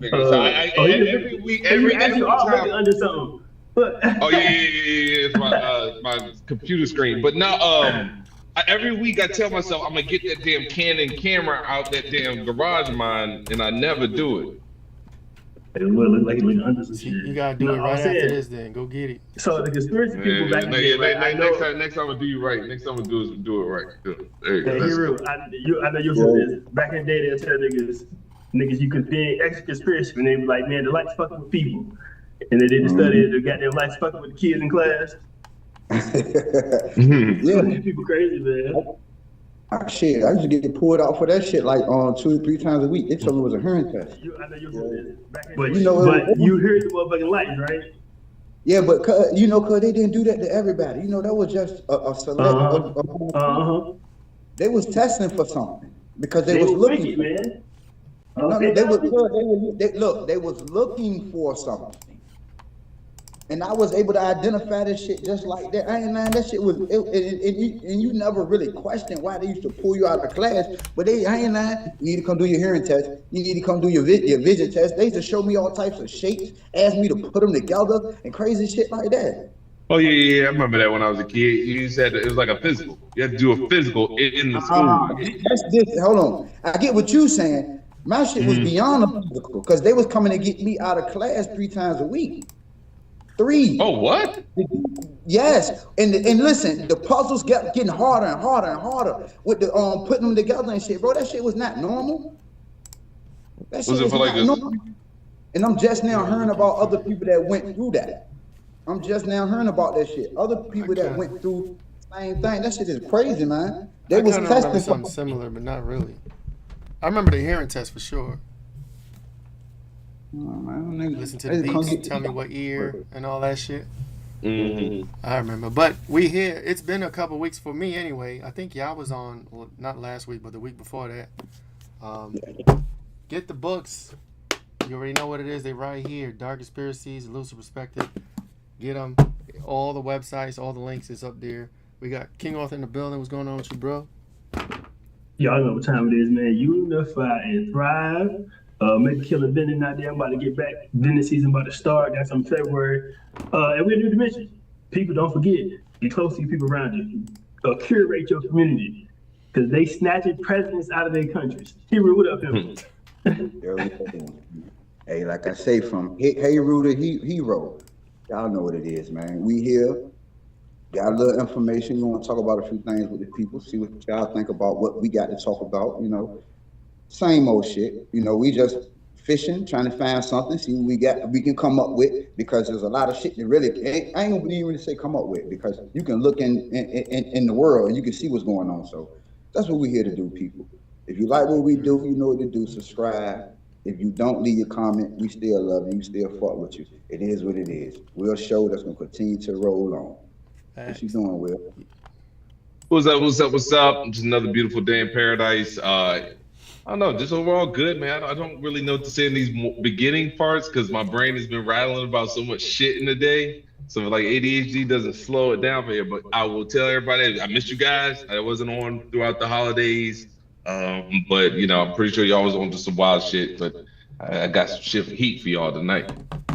nigga. So every week, every are time. looking under something. But Oh yeah. It's my computer screen. But now, every week I tell myself I'm gonna get that damn Canon camera out that damn garage of mine, and I never do it. it will look like you're looking under some See, shit. you gotta do No, it I'm right after saying. this. Then go get it. So the conspiracy people back in the day, right? I Next know. time, next time I do you right. Next time I do it right. There you go. Hey, Let's go. Hero, I know you'll do this. Back in the day, they'll tell niggas you could be extra conspiracy, and they be like, man, the lights fucking with people. And they did the study, the goddamn lights fucking with the kids in class. Yeah. People crazy, man. Shit, I used to get pulled out for that shit like 2 or 3 times a week. They told me it was a hearing test. I know you'll do this. But you heard the motherfucking lights, right? Yeah, but cause they didn't do that to everybody. That was just a select. They was testing for something because they was looking. Wicked, man. No, they was looking for something. And I was able to identify this shit just like that. I ain't lying, that shit was, and you never really questioned why they used to pull you out of class. But I ain't lying, you need to come do your hearing test. You need to come do your vision test. They used to show me all types of shapes, ask me to put them together and crazy shit like that. Oh yeah. I remember that when I was a kid. You said it was like a physical. You had to do a physical in the school. That's this. Hold on, I get what you saying. My shit was beyond the physical because they was coming to get me out of class 3 times a week. 3. Oh, what? Yes, and listen, the puzzles kept getting harder and harder and harder with the putting them together and shit, bro. That shit was not normal. That shit was not normal. And I'm just now hearing about other people that went through that. I'm just now hearing about that shit. Other people that went through the same thing. That shit is crazy, man. They was testing something similar, but not really. I remember the hearing test for sure. Listen to the beats, tell me what ear, and all that shit. I remember. But we here. It's been a couple weeks for me anyway. I think y'all was on, well, not last week, but the week before that. Get the books. You already know what it is. They right here. Dark Conspiracies, Elusive Perspective. Get them. All the websites, all the links is up there. We got King Arthur in the building. What's going on with you, bro? Y'all know what time it is, man. Unify and thrive. Make a killing vending out there. I'm about to get back. Vending season about to start. That's in February. And we're new dimensions. People, don't forget, get close to your people around you. Curate your community. Because they snatching presidents out of their countries. Hero, what up, him? Hey, like I say, from Hey Rooter Hero. Y'all know what it is, man. We here. Got a little information. We want to talk about a few things with the people. See what y'all think about what we got to talk about, Same old shit. We just fishing, trying to find something, see what we can come up with, because there's a lot of shit that really, I ain't gonna even say come up with, because you can look in the world and you can see what's going on. So that's what we're here to do, people. If you like what we do, you know what to do. Subscribe. If you don't, leave your comment. We still love you. We still fuck with you. It is what it is. We're a show that's gonna continue to roll on. What you doing, Will? What's up? Just another beautiful day in paradise. I don't know, just overall good, man. I don't really know what to say in these beginning parts because my brain has been rattling about so much shit in the day. So like ADHD doesn't slow it down for you. But I will tell everybody I missed you guys. I wasn't on throughout the holidays. But I'm pretty sure y'all was on to some wild shit. But I got some shit heat for y'all tonight.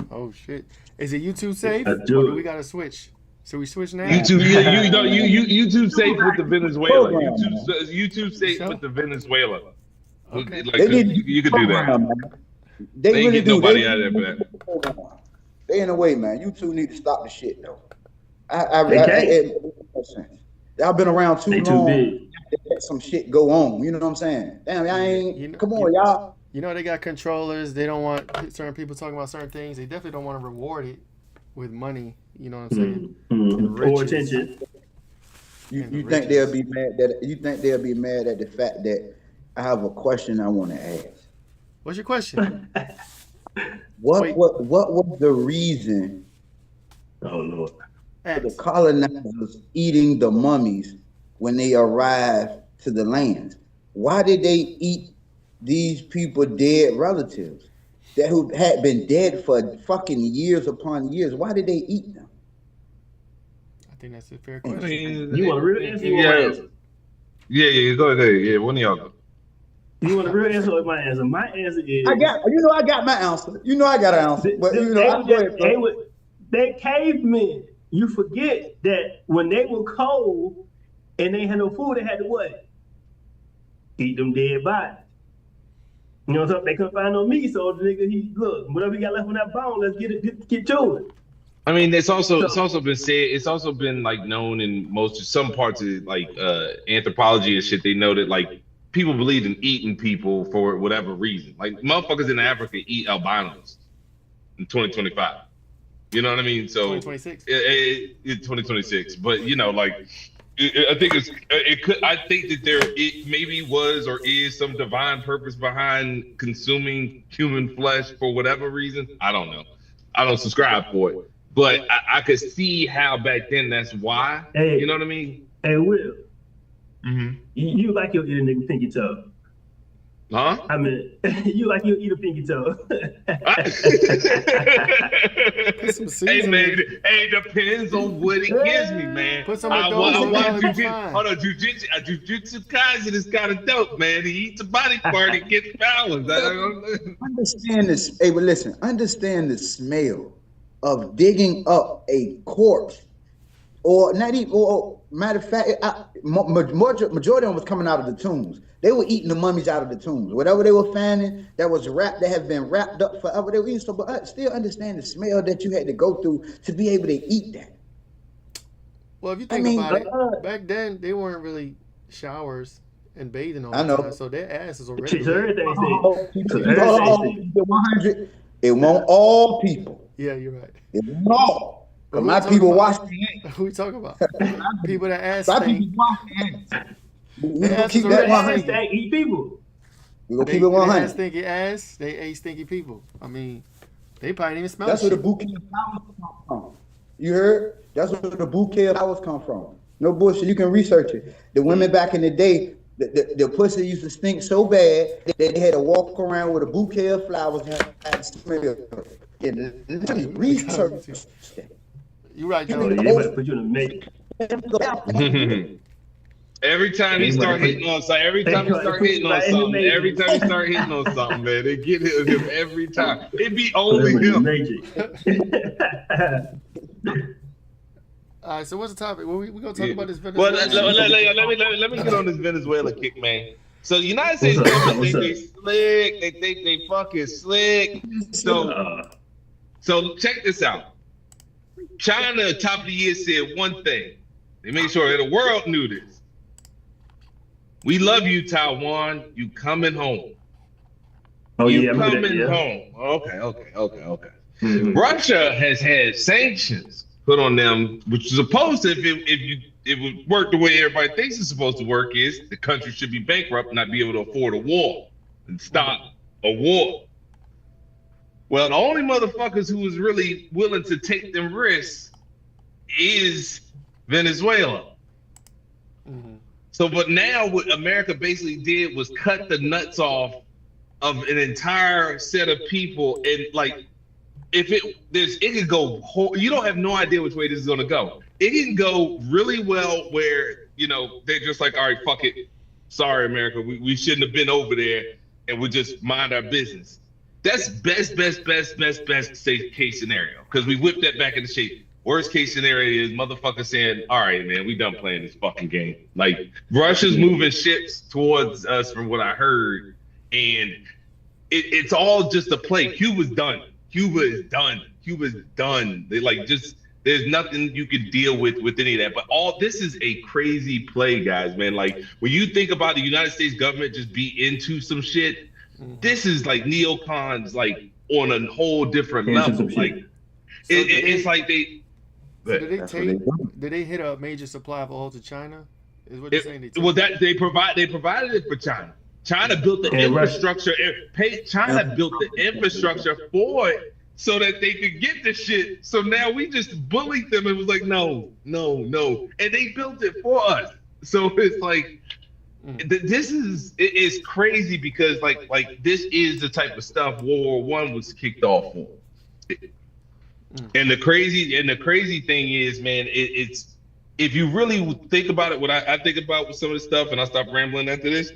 Oh shit. Is it YouTube safe? Or do we gotta switch? So we switch now? YouTube, YouTube safe with the Venezuela. YouTube safe with the Venezuela. Okay. Like, you could do that. They ain't really get nobody out of there for that. They in a way, man. You two need to stop the shit, though. Y'all been around too long. They let some shit go on. You know what I'm saying? Damn, y'all ain't. Come on, y'all. They got controllers. They don't want certain people talking about certain things. They definitely don't want to reward it with money. You know what I'm saying? Or attention. You think they'll be mad that? You think they'll be mad at the fact that I have a question I want to ask? What's your question? What was the reason? Oh Lord. For the colonizers eating the mummies when they arrived to the land? Why did they eat these people dead relatives that who had been dead for fucking years upon years? Why did they eat them? I think that's a fair question. You want to really answer? Yeah. Go ahead. Yeah, one of y'all. You want a real answer or my answer? My answer is I got my answer. I got an answer. But they cavemen. You forget that when they were cold and they had no food, they had to what? Eat them dead bodies. You know what I'm saying? They couldn't find no meat, so the nigga, look, whatever he got left on that bone, let's get to it. I mean, it's also been said. It's also been like known in some parts of like anthropology and shit. They know that like people believe in eating people for whatever reason. Like motherfuckers in Africa eat albinos in 2025. You know what I mean? So 2026. 2026. But like I think I think that it maybe was or is some divine purpose behind consuming human flesh for whatever reason. I don't know. I don't subscribe for it. But I could see how back then that's why. Hey, you know what I mean? Hey, Will. Mm-hmm. You like your eat a nigga pinky toe. Huh? I mean, you like you eat a pinky toe. Hey, man, it depends on what it gives me, man. Put some Hold on, Jujutsu Kaisen is kind of dope, man. He eats a body part and gets powers. Understand this. Hey, but listen, understand the smell of digging up a corpse, or not even. Or matter of fact, majority of them was coming out of the tombs. They were eating the mummies out of the tombs. Whatever they were finding that was wrapped, that have been wrapped up forever, they were eating. So, but I still understand the smell that you had to go through to be able to eat that. Well, if you think about it, back then they weren't really showers and bathing all the time, so their asses already. It won't all people. Yeah, you're right. It won't all. But my people wash their hands. Who we talking about? People that ass stink. My people wash their hands. We're going to keep that 100. Eat people. We're going to keep it 100. They stinky ass, they ate stinky people. I mean, they probably didn't even smell That's where the bouquet of flowers come from. You heard? That's where the bouquet of flowers come from. No bullshit. You can research it. The women back in the day, the pussy used to stink so bad that they had to walk around with a bouquet of flowers and had smell. Research. You're right, Joe. Put you in the Every time he start hitting on something, every time he start hitting on something, man, they get him every time. It be only him. All right, so what's the topic? We're gonna talk about this Venezuela. Well, let me get on this Venezuela kick, man. So the United States government think they slick, they think they fucking slick. So check this out. China, top of the year, said one thing. They made sure that the world knew this. We love you, Taiwan. You coming home. Oh, you coming home. Okay. Mm-hmm. Russia has had sanctions put on them, which is supposed to, if it would work the way everybody thinks it's supposed to work, is the country should be bankrupt and not be able to afford a war and stop a war. Well, the only motherfuckers who was really willing to take them risks is Venezuela. Mm-hmm. So, but now what America basically did was cut the nuts off of an entire set of people, and like, it could go. You don't have no idea which way this is going to go. It can go really well where they're just like, all right, fuck it, sorry America, we shouldn't have been over there, and we just mind our business. That's best case scenario, because we whipped that back into shape. Worst case scenario is motherfuckers saying, all right, man, we done playing this fucking game. Like, Russia's moving ships towards us from what I heard. And it's all just a play. Cuba's done. Cuba's done. They there's nothing you can deal with any of that. But all this is a crazy play, guys, man. Like, when you think about the United States government just be into some shit, this is like neocons, like, on a whole different level. Like, it's like they... So did they hit a major supply of oil to China? Is what you're saying? They provided it for China. China built the infrastructure. China built the infrastructure for it so that they could get the shit. So now we just bullied them and was like, no, and they built it for us. So it's like, this is crazy, because like this is the type of stuff World War I was kicked off for. And the crazy thing is, man, it's if you really think about it, what I think about with some of this stuff, and I'll stop rambling after this,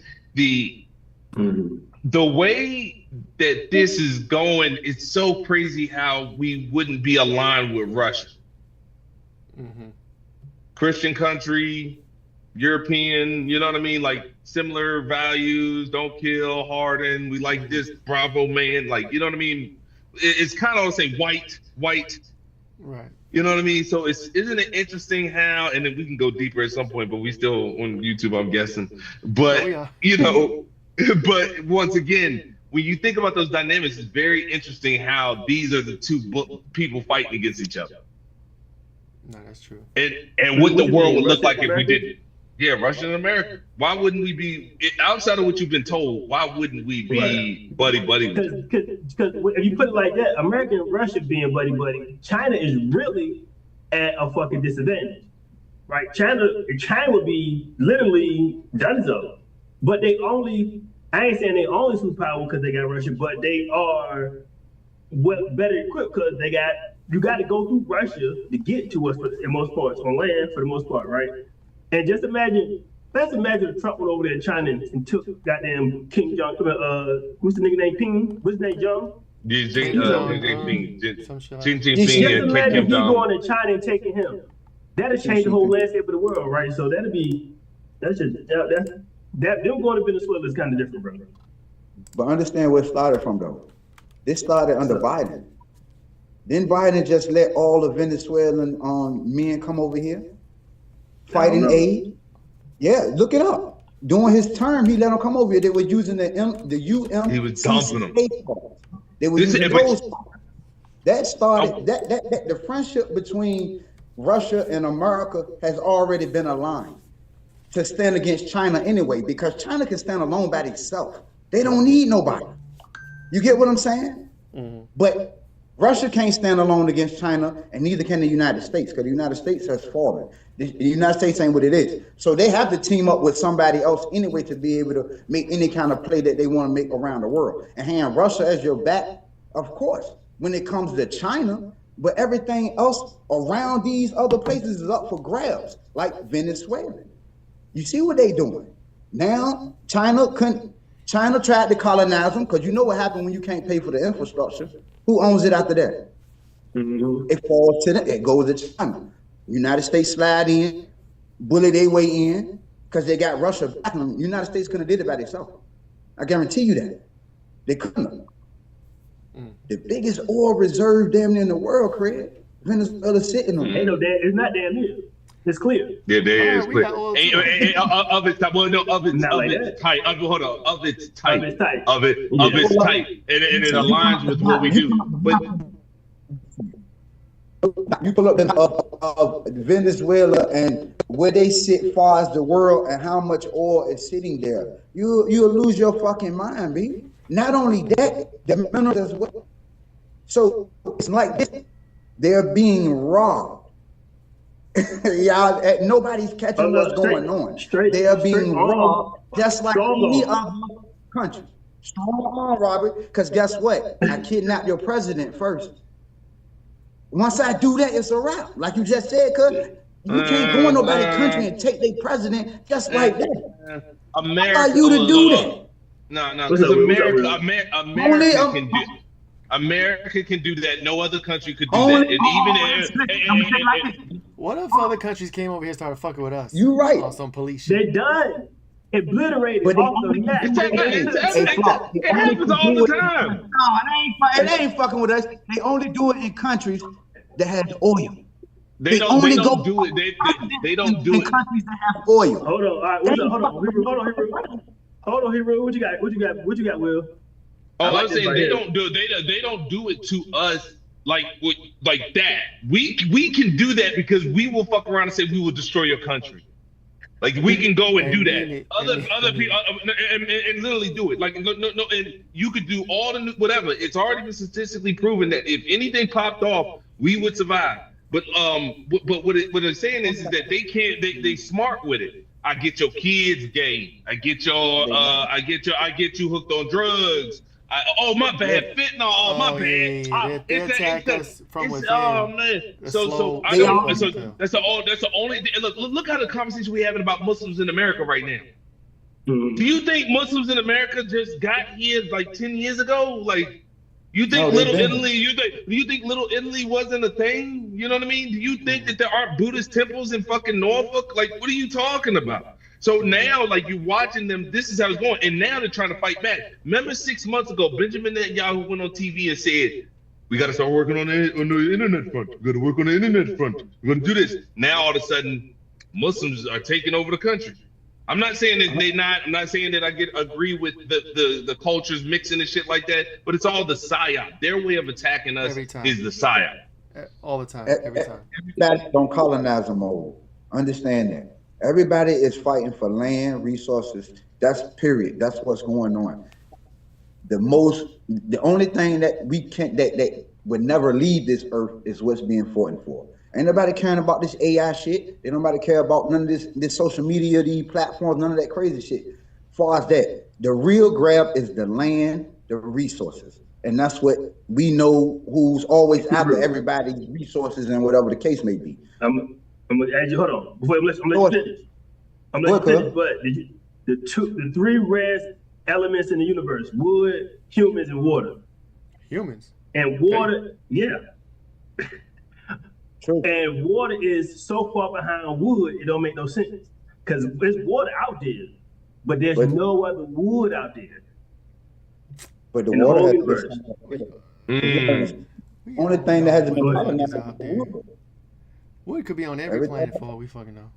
The way that this is going, it's so crazy how we wouldn't be aligned with Russia. Christian country, European, you know what I mean? Like similar values, don't kill, harden. We like this Bravo man, like, you know what I mean? It's kind of, I would say, white. Right. You know what I mean? So isn't it interesting how, and then we can go deeper at some point, but we still on YouTube, I'm guessing. But, you know, but once again, when you think about those dynamics, it's very interesting how these are the two people fighting against each other. No, that's true. And what the world would look like if we didn't. Yeah, Russia and America. Why wouldn't we be, outside of what you've been told, why wouldn't we be buddy-buddy? Because if you put it like that, America and Russia being buddy-buddy, China is really at a fucking disadvantage, right? China would be literally done so. But they only, I ain't saying they only superpower because they got Russia, but they are better equipped because you got to go through Russia to get to us in most parts, on land for the most part, right? And just imagine, let's imagine if Trump went over there in China and took goddamn King Jong, what's the nigga name, Ping? What's his name, Jong? Xi Jinping Just imagine if he going to China and taking him. That'll change the whole landscape of the world, right? So them going to Venezuela is kind of different, bro. But understand where it started from, though. This started under Biden. Didn't Biden just let all the Venezuelan men come over here? Fighting aid? Yeah, look it up. During his term, he let them come over here. They were using the UM. He was dumping them. They were using those. That started, the friendship between Russia and America has already been aligned to stand against China anyway, because China can stand alone by itself. They don't need nobody. You get what I'm saying? But Russia can't stand alone against China, and neither can the United States, because the United States has fallen. The United States ain't what it is. So they have to team up with somebody else anyway to be able to make any kind of play that they want to make around the world. And having Russia as your back, of course, when it comes to China, but everything else around these other places is up for grabs, like Venezuela. You see what they doing? Now, China tried to colonize them, because you know what happened when you can't pay for the infrastructure. Who owns it after that? It falls to them. It goes to China. United States slide in, bully their way in, because they got Russia backing them. The United States couldn't have did it by themselves. I guarantee you that. They couldn't have. The biggest oil reserve damn near in the world, Craig, Venezuela sitting on. Ain't no damn, it's not damn near. It's clear. Yeah, there is clear. Of its type. Well, no, of its type. Hold on. Of its type. Of its type. And it aligns with what we do. But you pull up of Venezuela and where they sit far as the world and how much oil is sitting there, you'll lose your fucking mind, B. Not only that, the minerals as well. So it's like this. They're being robbed. Y'all, nobody's catching what's going on. They are being robbed just like any other country. Strong arm, Robert, because guess what? I kidnapped your president first. Once I do that, it's a wrap. Like you just said, cuz you can't go in nobody's country and take their president just like that. America, how are you to do that? No, because America can do that. No other country could do that. And even what if other countries came over here and started fucking with us? You right. On some police shit. They're done. Obliterated. But it happens all the time. No, it ain't fucking with us. They only do it in countries that have oil. They don't do it. They don't do it in countries that have oil. Hold on. All right, hold on, Hero. What you got, Will? Oh, I'm saying they don't do it. They don't do it to us like that. We can do that because we will fuck around and say we will destroy your country. Like we can go and do that. Other people and literally do it. Like no, and you could do all the whatever. It's already been statistically proven that if anything popped off, we would survive. But what they're saying is that they can't. They smart with it. I get your kids gay. I get you hooked on drugs. My bad, fentanyl. Oh, my bad. They attack us from within. Oh man. That's the only. Look how the conversation we having about Muslims in America right now. Do you think Muslims in America just got here like 10 years ago? Like, you think No, Little they've been Italy? Do you think Little Italy wasn't a thing? You know what I mean? Do you think that there aren't Buddhist temples in fucking Norfolk? Like, what are you talking about? So now, like, you're watching them. This is how it's going, and now they're trying to fight back. Remember 6 months ago, Benjamin Netanyahu went on TV and said, "We got to start working on the internet front. We got to work on the internet front. We're going to do this." Now all of a sudden, Muslims are taking over the country. I'm not saying that they not. I'm not saying that I agree with the cultures mixing and shit like that. But it's all the psyop. Their way of attacking us is the psyop. All the time, every time. Everybody don't colonizer mode. Understand that. Everybody is fighting for land, resources. That's period. That's what's going on. The only thing that we can't that would never leave this earth is what's being fought for. Ain't nobody caring about this AI shit. Ain't nobody care about none of this social media, these platforms, none of that crazy shit. As far as that, the real grab is the land, the resources. And that's what we know who's always after everybody's resources and whatever the case may be. I'm gonna add you, hold on. Before I'm gonna let you finish. I'm gonna let you finish, but the three rare elements in the universe: wood, humans, and water. Humans. And water, yeah. True. And water is so far behind wood, it don't make no sense. Because there's water out there, but there's no other wood out there. But the in water whole has universe. Only thing that hasn't been Wood out there. Wood could be on every planet for all we fucking know.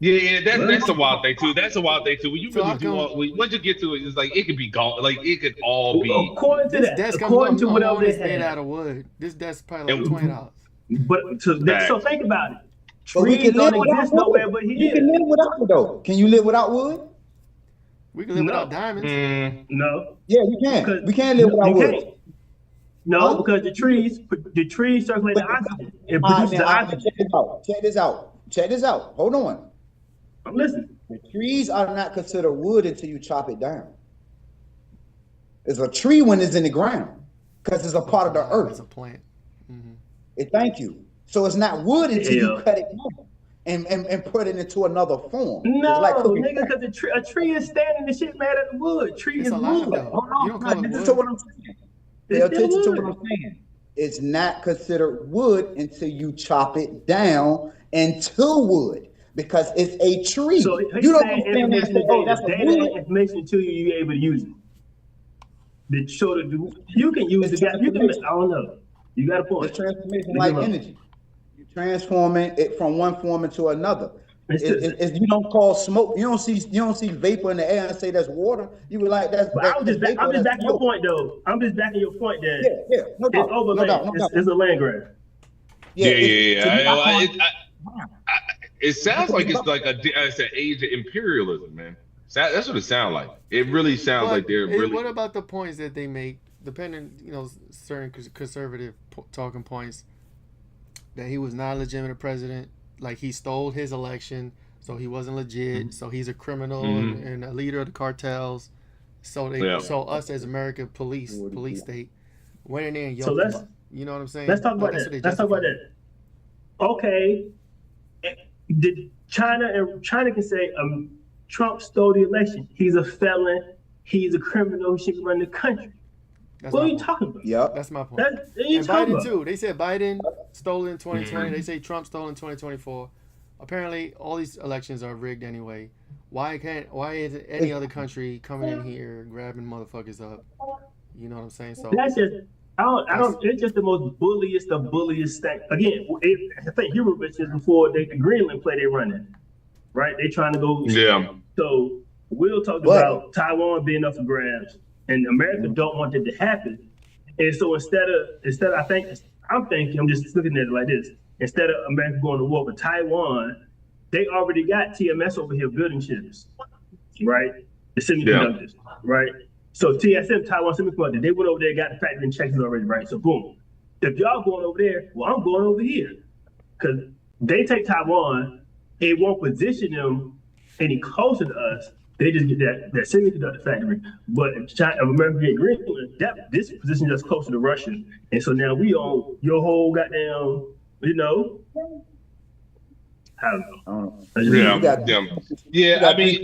Yeah, that's a wild thing too. That's a wild thing too. When you So really how do come- all, once you get to it, it's like it could be gone. Like it could all be. According to This that, desk according to whatever always they made had. out of wood. This desk probably like And- $20. But so think about it. But we Trees can live don't without exist nowhere wood. but You here. can live without it though. Can you live without wood? We can live No. without diamonds. No. Yeah, we can. Because We can live without you wood. can't. No, Huh? because the trees circulate the oxygen. It All right, produces man, the all right, oxygen. check this out. Check this out. Hold on. I'm listening. The trees are not considered wood until you chop it down. It's a tree when it's in the ground because it's a part of the It's earth. a plant. Thank you. So it's not wood until you Yeah. cut it down and put it into another form. No, It's like cooking. nigga, because a tree is standing and shit made out of wood. Tree It's is alive wood. though. Hold You on, don't call it listen wood. to what I'm saying. Pay It's still attention to wood. what I'm saying. It's not considered wood until you chop it down into wood because it's a tree. So You don't saying understand that. information Oh, is that's data, a data wood. and information to you, you're able to use it. The show you can use the guy. You can. I don't know. You got a point. It's transformation like energy. You're transforming it from one form into another. You don't call smoke. You don't see vapor in the air and say that's water. You were like that's. But I'm just backing your point though. I'm just backing your point that Yeah, no doubt, it's overland. no doubt. It's a land grab. Yeah. So It sounds like it's like it's an age of imperialism, man. That's what it sounds like. It really sounds like they're really. What about the points that they make, depending, certain conservative talking points, that he was not a legitimate president, like he stole his election, so he wasn't legit, so he's a criminal and a leader of the cartels. So so us as American police state went in there and So yoked him up. You know what I'm saying? Let's talk about that. Let's talk about that. Okay, did China can say Trump stole the election. He's a felon. He's a criminal. He should run the country. That's What my are you point. talking about? Yep. That's my point. That And you talking Biden about? too. They said Biden stole in 2020. They say Trump stole in 2024. Apparently, all these elections are rigged anyway. Why isn't any other country coming in here grabbing motherfuckers up? You know what I'm saying? So That's just I don't. It's just the most bulliest of bulliest thing. Again, I think Hero mentioned before the Greenland play they running, right? They trying to go. Yeah. So Will talked about Taiwan being up for grabs, and America don't want it to happen. And so instead of I'm just looking at it like this. Instead of America going to war with Taiwan, they already got TMS over here building ships, right? The semiconductors, right? So TSM, Taiwan Semiconductor, they went over there, got the factory in Texas already, right? So boom. If y'all going over there, well, I'm going over here. Because they take Taiwan, it won't position them any closer to us. They just get that semiconductor factory. But if America get Greenland, this positions us closer to Russia. And so now we own your whole goddamn, I don't know. Yeah. I mean,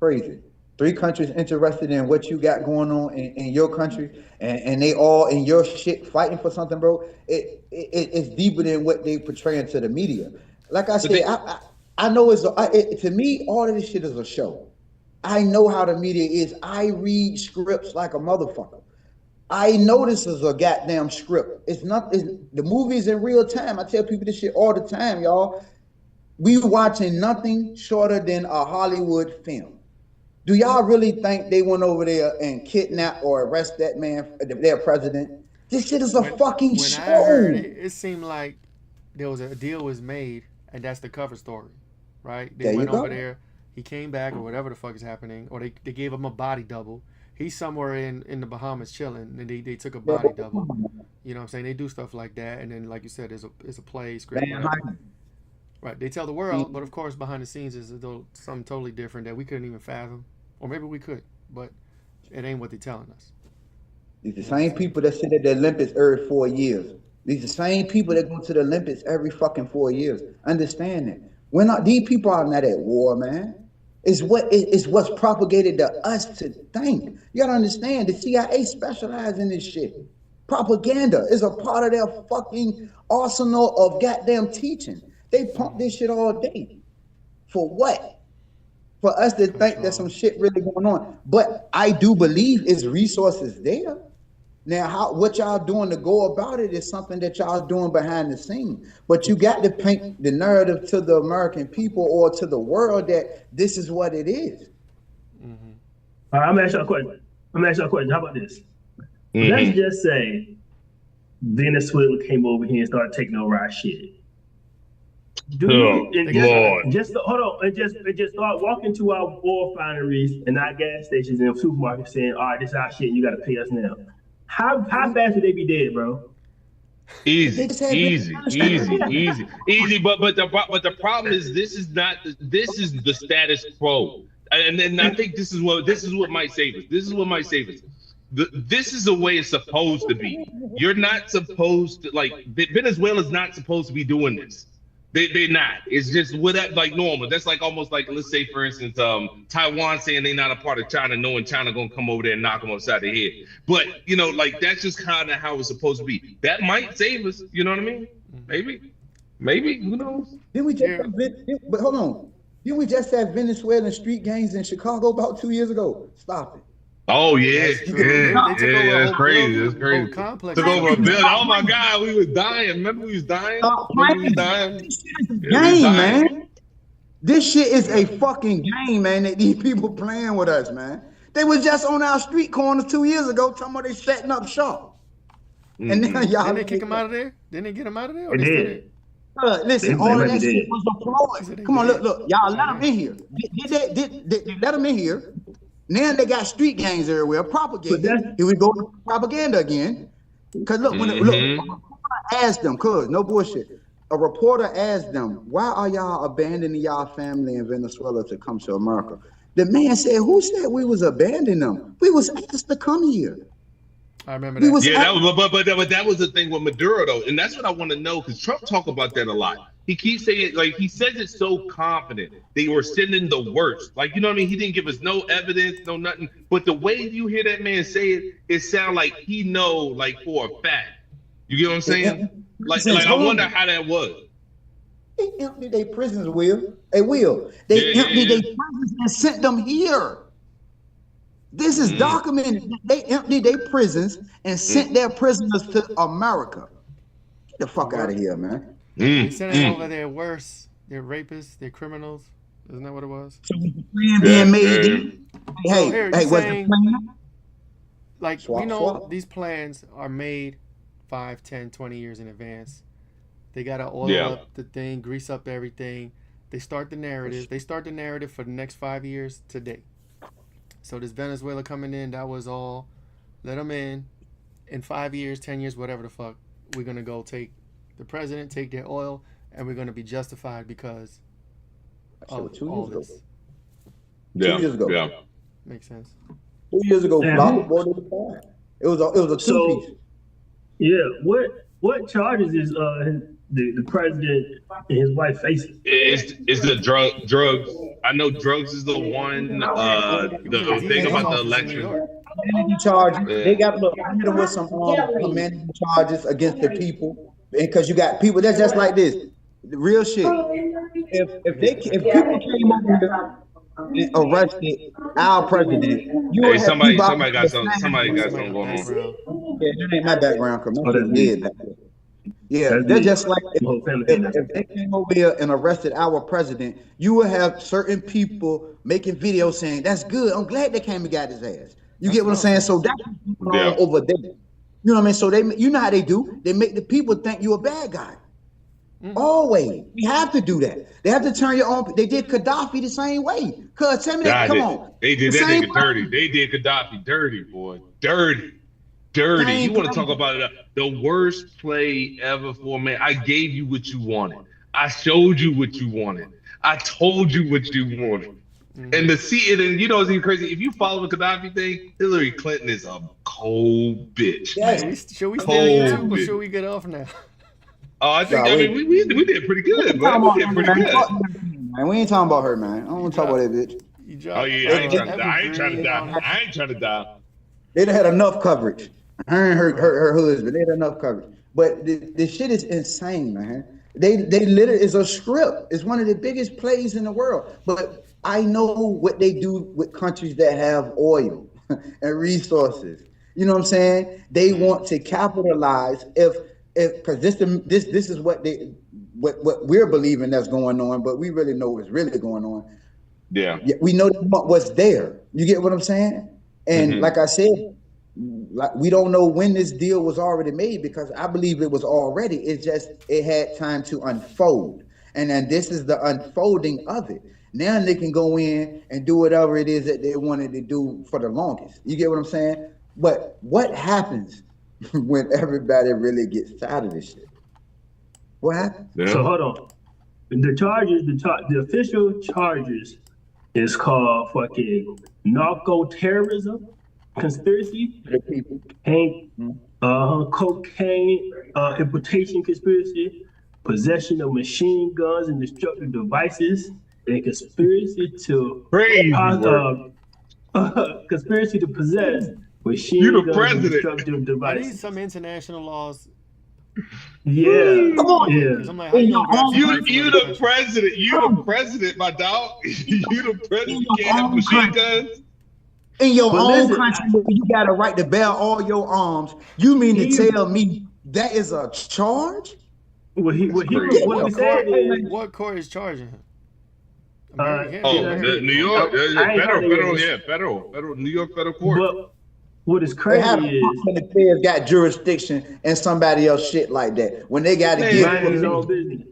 Crazy. 3 countries interested in what you got going on in your country, and they all in your shit fighting for something, bro. It's deeper than what they portraying to the media. Like I But said, I know to me all of this shit is a show. I know how the media is. I read scripts like a motherfucker. I know this is a goddamn script. The movie's in real time. I tell people this shit all the time, y'all. We watching nothing shorter than a Hollywood film. Do y'all really think they went over there and kidnapped or arrest that man, their president? This shit is a fucking show. When I heard it, it seemed like there was a deal was made, and that's the cover story, right? They went over there. He came back, or whatever the fuck is happening, or they gave him a body double. He's somewhere in the Bahamas chilling, and they took a body double. You know what I'm saying? They do stuff like that, and then like you said, there's a play script. Right? They tell the world, but of course behind the scenes is something totally different that we couldn't even fathom, or maybe we could, but it ain't what they're telling us. These the same people that sit at the Olympics every 4 years. These the same people that go to the Olympics every fucking 4 years. Understand that. These people are not at war, man. It's what's propagated to us to think. You gotta understand, the CIA specializes in this shit. Propaganda is a part of their fucking arsenal of goddamn teaching. They pump this shit all day. For what? For us to think that some shit really going on. But I do believe it's resources there. Now, what y'all doing to go about it is something that y'all doing behind the scene. But you got to paint the narrative to the American people or to the world that this is what it is. All right, I'm gonna ask y'all a question. How about this? Let's just say Venezuela came over here and started taking over our shit. Just start walking to our oil refineries and our gas stations and supermarkets saying, all right, this is our shit, and you gotta pay us now. How fast would they be dead, bro? Easy. But the problem is this is the status quo, and then I think this is what might save us. This is the way it's supposed to be. You're not supposed to Venezuela's not supposed to be doing this. They're not. It's just like normal. That's like almost like, let's say for instance, Taiwan saying they're not a part of China, knowing China gonna come over there and knock them upside the head. But that's just kind of how it's supposed to be. That might save us. You know what I mean? Maybe. Who knows? But hold on. Didn't we just have Venezuelan street gangs in Chicago about 2 years ago? Stop it. Oh yeah, that's crazy. That's crazy. Took over a building. Oh my God, we was dying. Remember we was dying? This shit is a game, man. This shit is a fucking game, man. That these people playing with us, man. They was just on our street corners 2 years ago talking about they setting up shop. And now y'all didn't they kick him out of there? Didn't they get him out of there? Or they did. Listen, all of that shit was a ploy. Come on, look, y'all let them in here. Did let them in here. Now they got street gangs everywhere, propaganda. Here we go to propaganda again. Because look, a reporter asked them, no bullshit. A reporter asked them, why are y'all abandoning y'all family in Venezuela to come to America? The man said, who said we was abandoning them? We was asked to come here. I remember that. But that was the thing with Maduro though, and that's what I want to know because Trump talk about that a lot. He keeps saying he says it so confident they were sending the worst. You know what I mean? He didn't give us no evidence, no nothing. But the way you hear that man say it sounds like he know for a fact. You get what I'm saying? I wonder how that was. They emptied their prisons, Will. They emptied their prisons and sent them here. This is documented. They emptied their prisons and sent their prisoners to America. Get the fuck out of here, man. They sent them over there worse. They're rapists. They're criminals. Isn't that what it was? So was the plan being made? Hey, what's the plan? We know these plans are made 5, 10, 20 years in advance. They got to oil up the thing, grease up everything. They start the narrative. They start the narrative for the next 5 years today. So this Venezuela coming in, that was all. Let them in 5 years, 10 years, whatever the fuck. We're going to go take the president, take their oil, and we're going to be justified because of all this. 2 years ago. Yeah. Makes sense. 2 years ago, it was a two-piece. Yeah, what charges is the president and his wife facing? It's the drugs. I know drugs is the one. The thing about the election. Humanity charges. Yeah. They got look. I hit them with some humanity charges against the people, because you got people that's just like this. The real shit. If people came over here and arrested our president, you would Hey, have somebody people out got there somebody got something going on. Yeah, that ain't my background, because my shit's dead back there. Yeah, That's they're me. just like My whole family if they came over here and arrested our president, you would have certain people making videos saying, "That's good. I'm glad they came and got his ass." You get what I'm saying? So that's what's going on over there. You know what I mean? So you know how they do. They make the people think you're a bad guy. Always. We have to do that. They have to turn your own. They did Gaddafi the same way. Cuz tell me that. Come on. They did that nigga dirty. They did Gaddafi dirty, boy. Dirty. You want to talk about the worst play ever for man? I gave you what you wanted. I showed you what you wanted. I told you what you wanted. And to see it, and you know, it's even crazy. If you follow the Gaddafi thing, Hillary Clinton is a cold bitch. Yes. Should we stay on YouTube or should we get off now? Oh, I think we did pretty good, man. We did pretty good. Man, we ain't talking about her, man. I don't want to talk about that bitch. Oh yeah, I ain't trying to die. They done had enough coverage. Her and her husband, they had enough coverage. But the shit is insane, man. They literally is a script. It's one of the biggest plays in the world. But I know what they do with countries that have oil and resources. You know what I'm saying? They want to capitalize because this is what we're believing that's going on, but we really know what's really going on. Yeah. We know what's there. You get what I'm saying? And like I said, like we don't know when this deal was already made, because I believe it was already. It's just it had time to unfold, and then this is the unfolding of it. Now they can go in and do whatever it is that they wanted to do for the longest. You get what I'm saying? But what happens when everybody really gets tired of this shit? What happens? Yeah. So hold on. The charges, the official charges is called fucking narco terrorism, conspiracy, cocaine importation conspiracy, possession of machine guns and destructive devices, and conspiracy to conspiracy to possess machine guns and destructive devices. Are these some international laws? Yeah. Come on. Yeah. I'm like, how You the president. You the president, my dog. You the president. You can't have machine guns. In your own country, where you got a right to bear all your arms, you mean to tell me that is a charge? What court is charging him? New York, federal, New York federal court. But what is crazy is when the players got jurisdiction and somebody else shit like that. When they got to give his own business.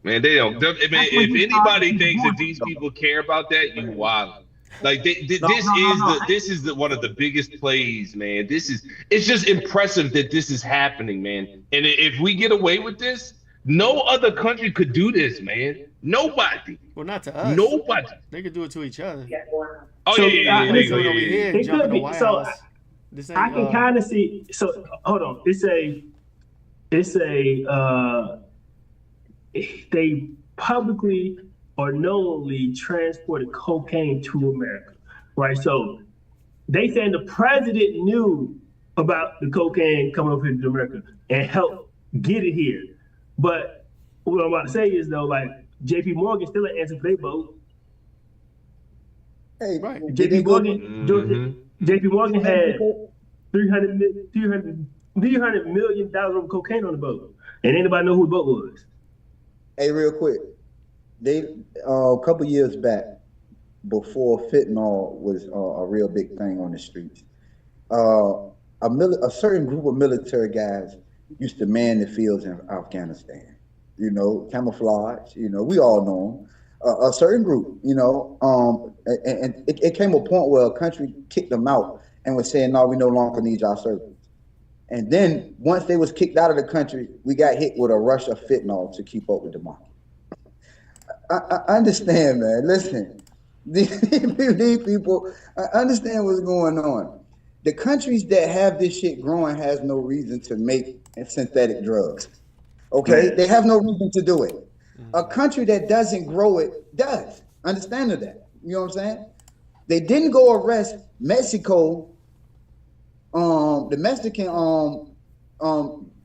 Man, they don't. If anybody thinks that these people care about that, you wild. Like this is one of the biggest plays, man. It's just impressive that this is happening, man. And if we get away with this, no other country could do this, man. Nobody. Well, not to us. Nobody. They could do it to each other. Oh yeah. It could be. So I can kind of see. So hold on. They publicly or knowingly transported cocaine to America, right? So they saying the president knew about the cocaine coming over here to America and helped get it here. But what I'm about to say is though, like JP Morgan still ain't answer for their vote. Hey, right. JP Morgan had $300 million of cocaine on the boat, and anybody know who the boat was. Hey, real quick. They a couple years back, before fentanyl was a real big thing on the streets, a certain group of military guys used to man the fields in Afghanistan. You know, camouflage. You know, we all know them. A certain group. You know, and it came a point where a country kicked them out and was saying, "No, we no longer need y'all service." And then once they was kicked out of the country, we got hit with a rush of fentanyl to keep up with the market. I understand, man. Listen, these people, I understand what's going on. The countries that have this shit growing has no reason to make synthetic drugs. Okay, they have no reason to do it. A country that doesn't grow it does. Understand that? You know what I'm saying? They didn't go arrest Mexico, the Mexican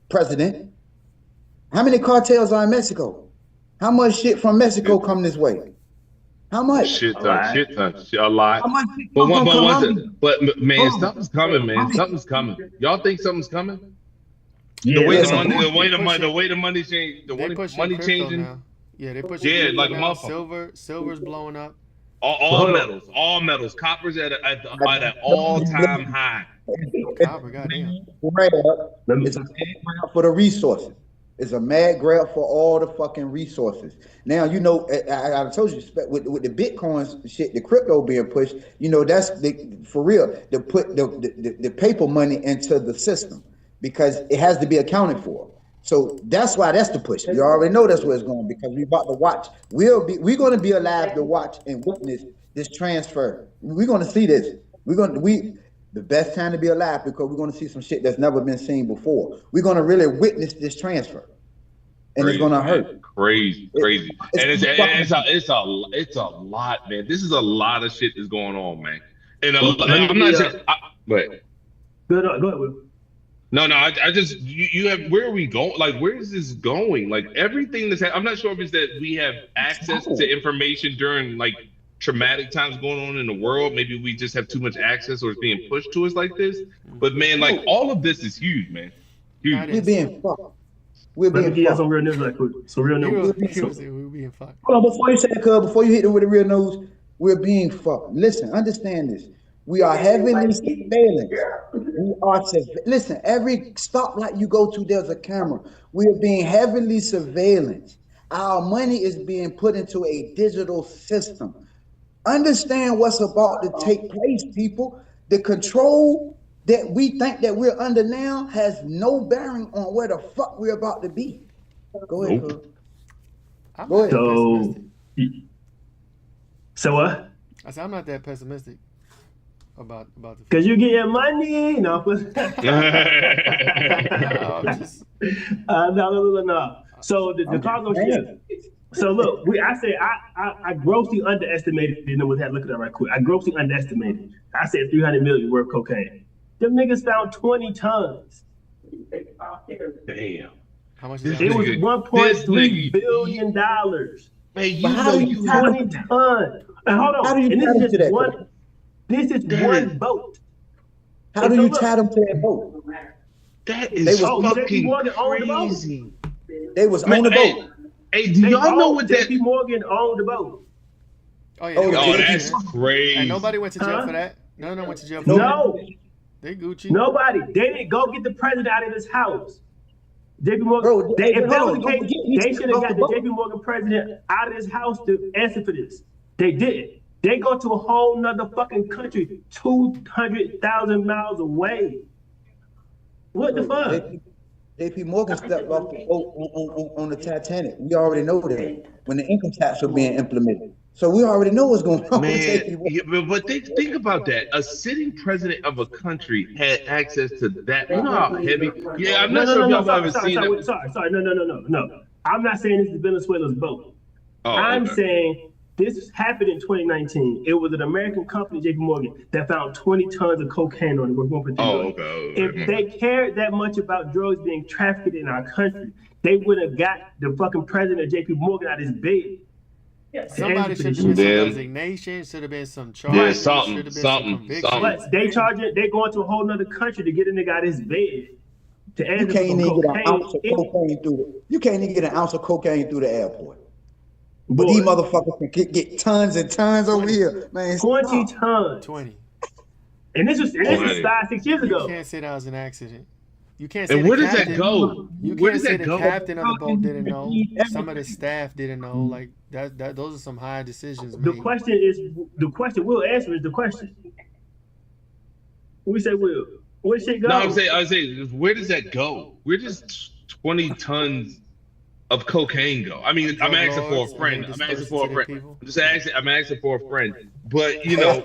president. How many cartels are in Mexico? How much shit from Mexico come this way? How much? Shit ton, a lot. How much shit But come from Colombia? man, something's coming, man. Something's coming. Y'all think something's coming? Yeah, The way listen, the money change, They pushing money crypto changing. now. Yeah, they pushing Yeah, crypto like a now. motherfucker. Silver's blowing up. All metals, copper's at an all-time high. Copper, goddamn. It's a mad grab for the resources. It's a mad grab for all the fucking resources. Now, you know, I told you with the Bitcoin shit, the crypto being pushed, you know, that's for real to put the paper money into the system because it has to be accounted for. So that's why that's the push. You already know that's where it's going because we about to watch. We're going to be alive to watch and witness this transfer. We're going to see this. The best time to be alive because we're going to see some shit that's never been seen before. We're going to really witness this transfer, and Crazy, it's going to hurt. Crazy. It's a lot, man. This is a lot of shit that's going on, man. And I'm not saying, but go ahead, Will. No, I just you have where are we going? Like, where is this going? Like everything that's I'm not sure if it's that we have access to information during like traumatic times going on in the world. Maybe we just have too much access or it's being pushed to us like this. But man, like all of this is huge, man. Huge. We're being fucked. Let me give you some real news right quick. Some real news. We're being fucked. Hold on, before you say it, before you hit it with the real news, we're being fucked. Listen, understand this. We are heavily surveillance. Listen, every stoplight you go to, there's a camera. We are being heavily surveillance. Our money is being put into a digital system. Understand what's about to take place, people. The control that we think that we're under now has no bearing on where the fuck we're about to be. Go ahead, I'm Go not ahead. that pessimistic. So what? I said I'm not that pessimistic about the Because you get your money. No, no. So the cargo ship. So look, I grossly underestimated. You know what? Look at that right quick. I grossly underestimated. I said 300 million worth of cocaine. Them niggas found 20 tons. Damn. How much is that? It was $1.3 billion. Man, you know you 20 tons. And hold on. How do you and tie them to that? This is one boat. How do you tie them to that boat? That is fucking Morgan crazy. They was on the boat. Hey, do y'all know what that? JP Morgan owned the boat. Oh yeah. Oh, that's crazy. And nobody went to jail for that. No went to jail for No. that. They Gucci. Nobody. They didn't go get the president out of his house. JP Morgan. Bro, if that was the don't case, get me they should have off got the the boat. JP Morgan president out of his house to answer for this. They didn't. They go to a whole nother fucking country 200,000 miles away. What the fuck? JP Morgan stepped off the boat on the Titanic. We already know that when the income tax was being implemented. So we already know what's going on. Man, but think about that. A sitting president of a country had access to that. You know how heavy? Yeah, I'm not sure if y'all have ever seen that. Sorry. No. I'm not saying this is Venezuela's boat. Oh, I'm okay. saying this happened in 2019. It was an American company, JP Morgan, that found 20 tons of cocaine on it. Okay. If they cared that much about drugs being trafficked in our country, they would have got the fucking president of JP Morgan out of his bed. Somebody should have been some resignation, should have been some charge. Yeah, something. But they going to a whole nother country to get a nigga out of his bed. You can't even get an ounce of cocaine through You can't even get an ounce of cocaine through the airport. But these motherfuckers can get tons and tons over here, man. 20 tons. 20. And this was 5-6 years ago. You can't say that was an accident. You can't say. And where does that go? You Where can't does say that the go? captain of the boat didn't know. Some of the staff didn't know. Like that. Those are some high decisions. The question we'll answer is the question. We say Will. Where should it go? No, I'm saying, where does that go? Where does 20 tons of cocaine go? I mean, I'm asking for a friend. I'm asking for a friend. I'm asking for a friend. But you know,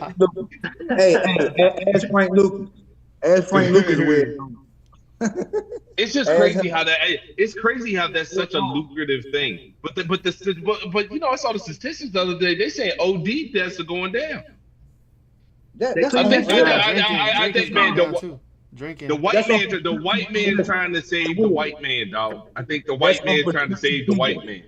hey, ask Frank Lucas. Ask Frank Lucas where. it's just crazy how that's such a lucrative thing. But you know, I saw the statistics the other day. They saying OD deaths are going down. That's I think Drinking man, down too. Drinking. the white man trying to save the white man, dog. I think the white man trying to save the white man.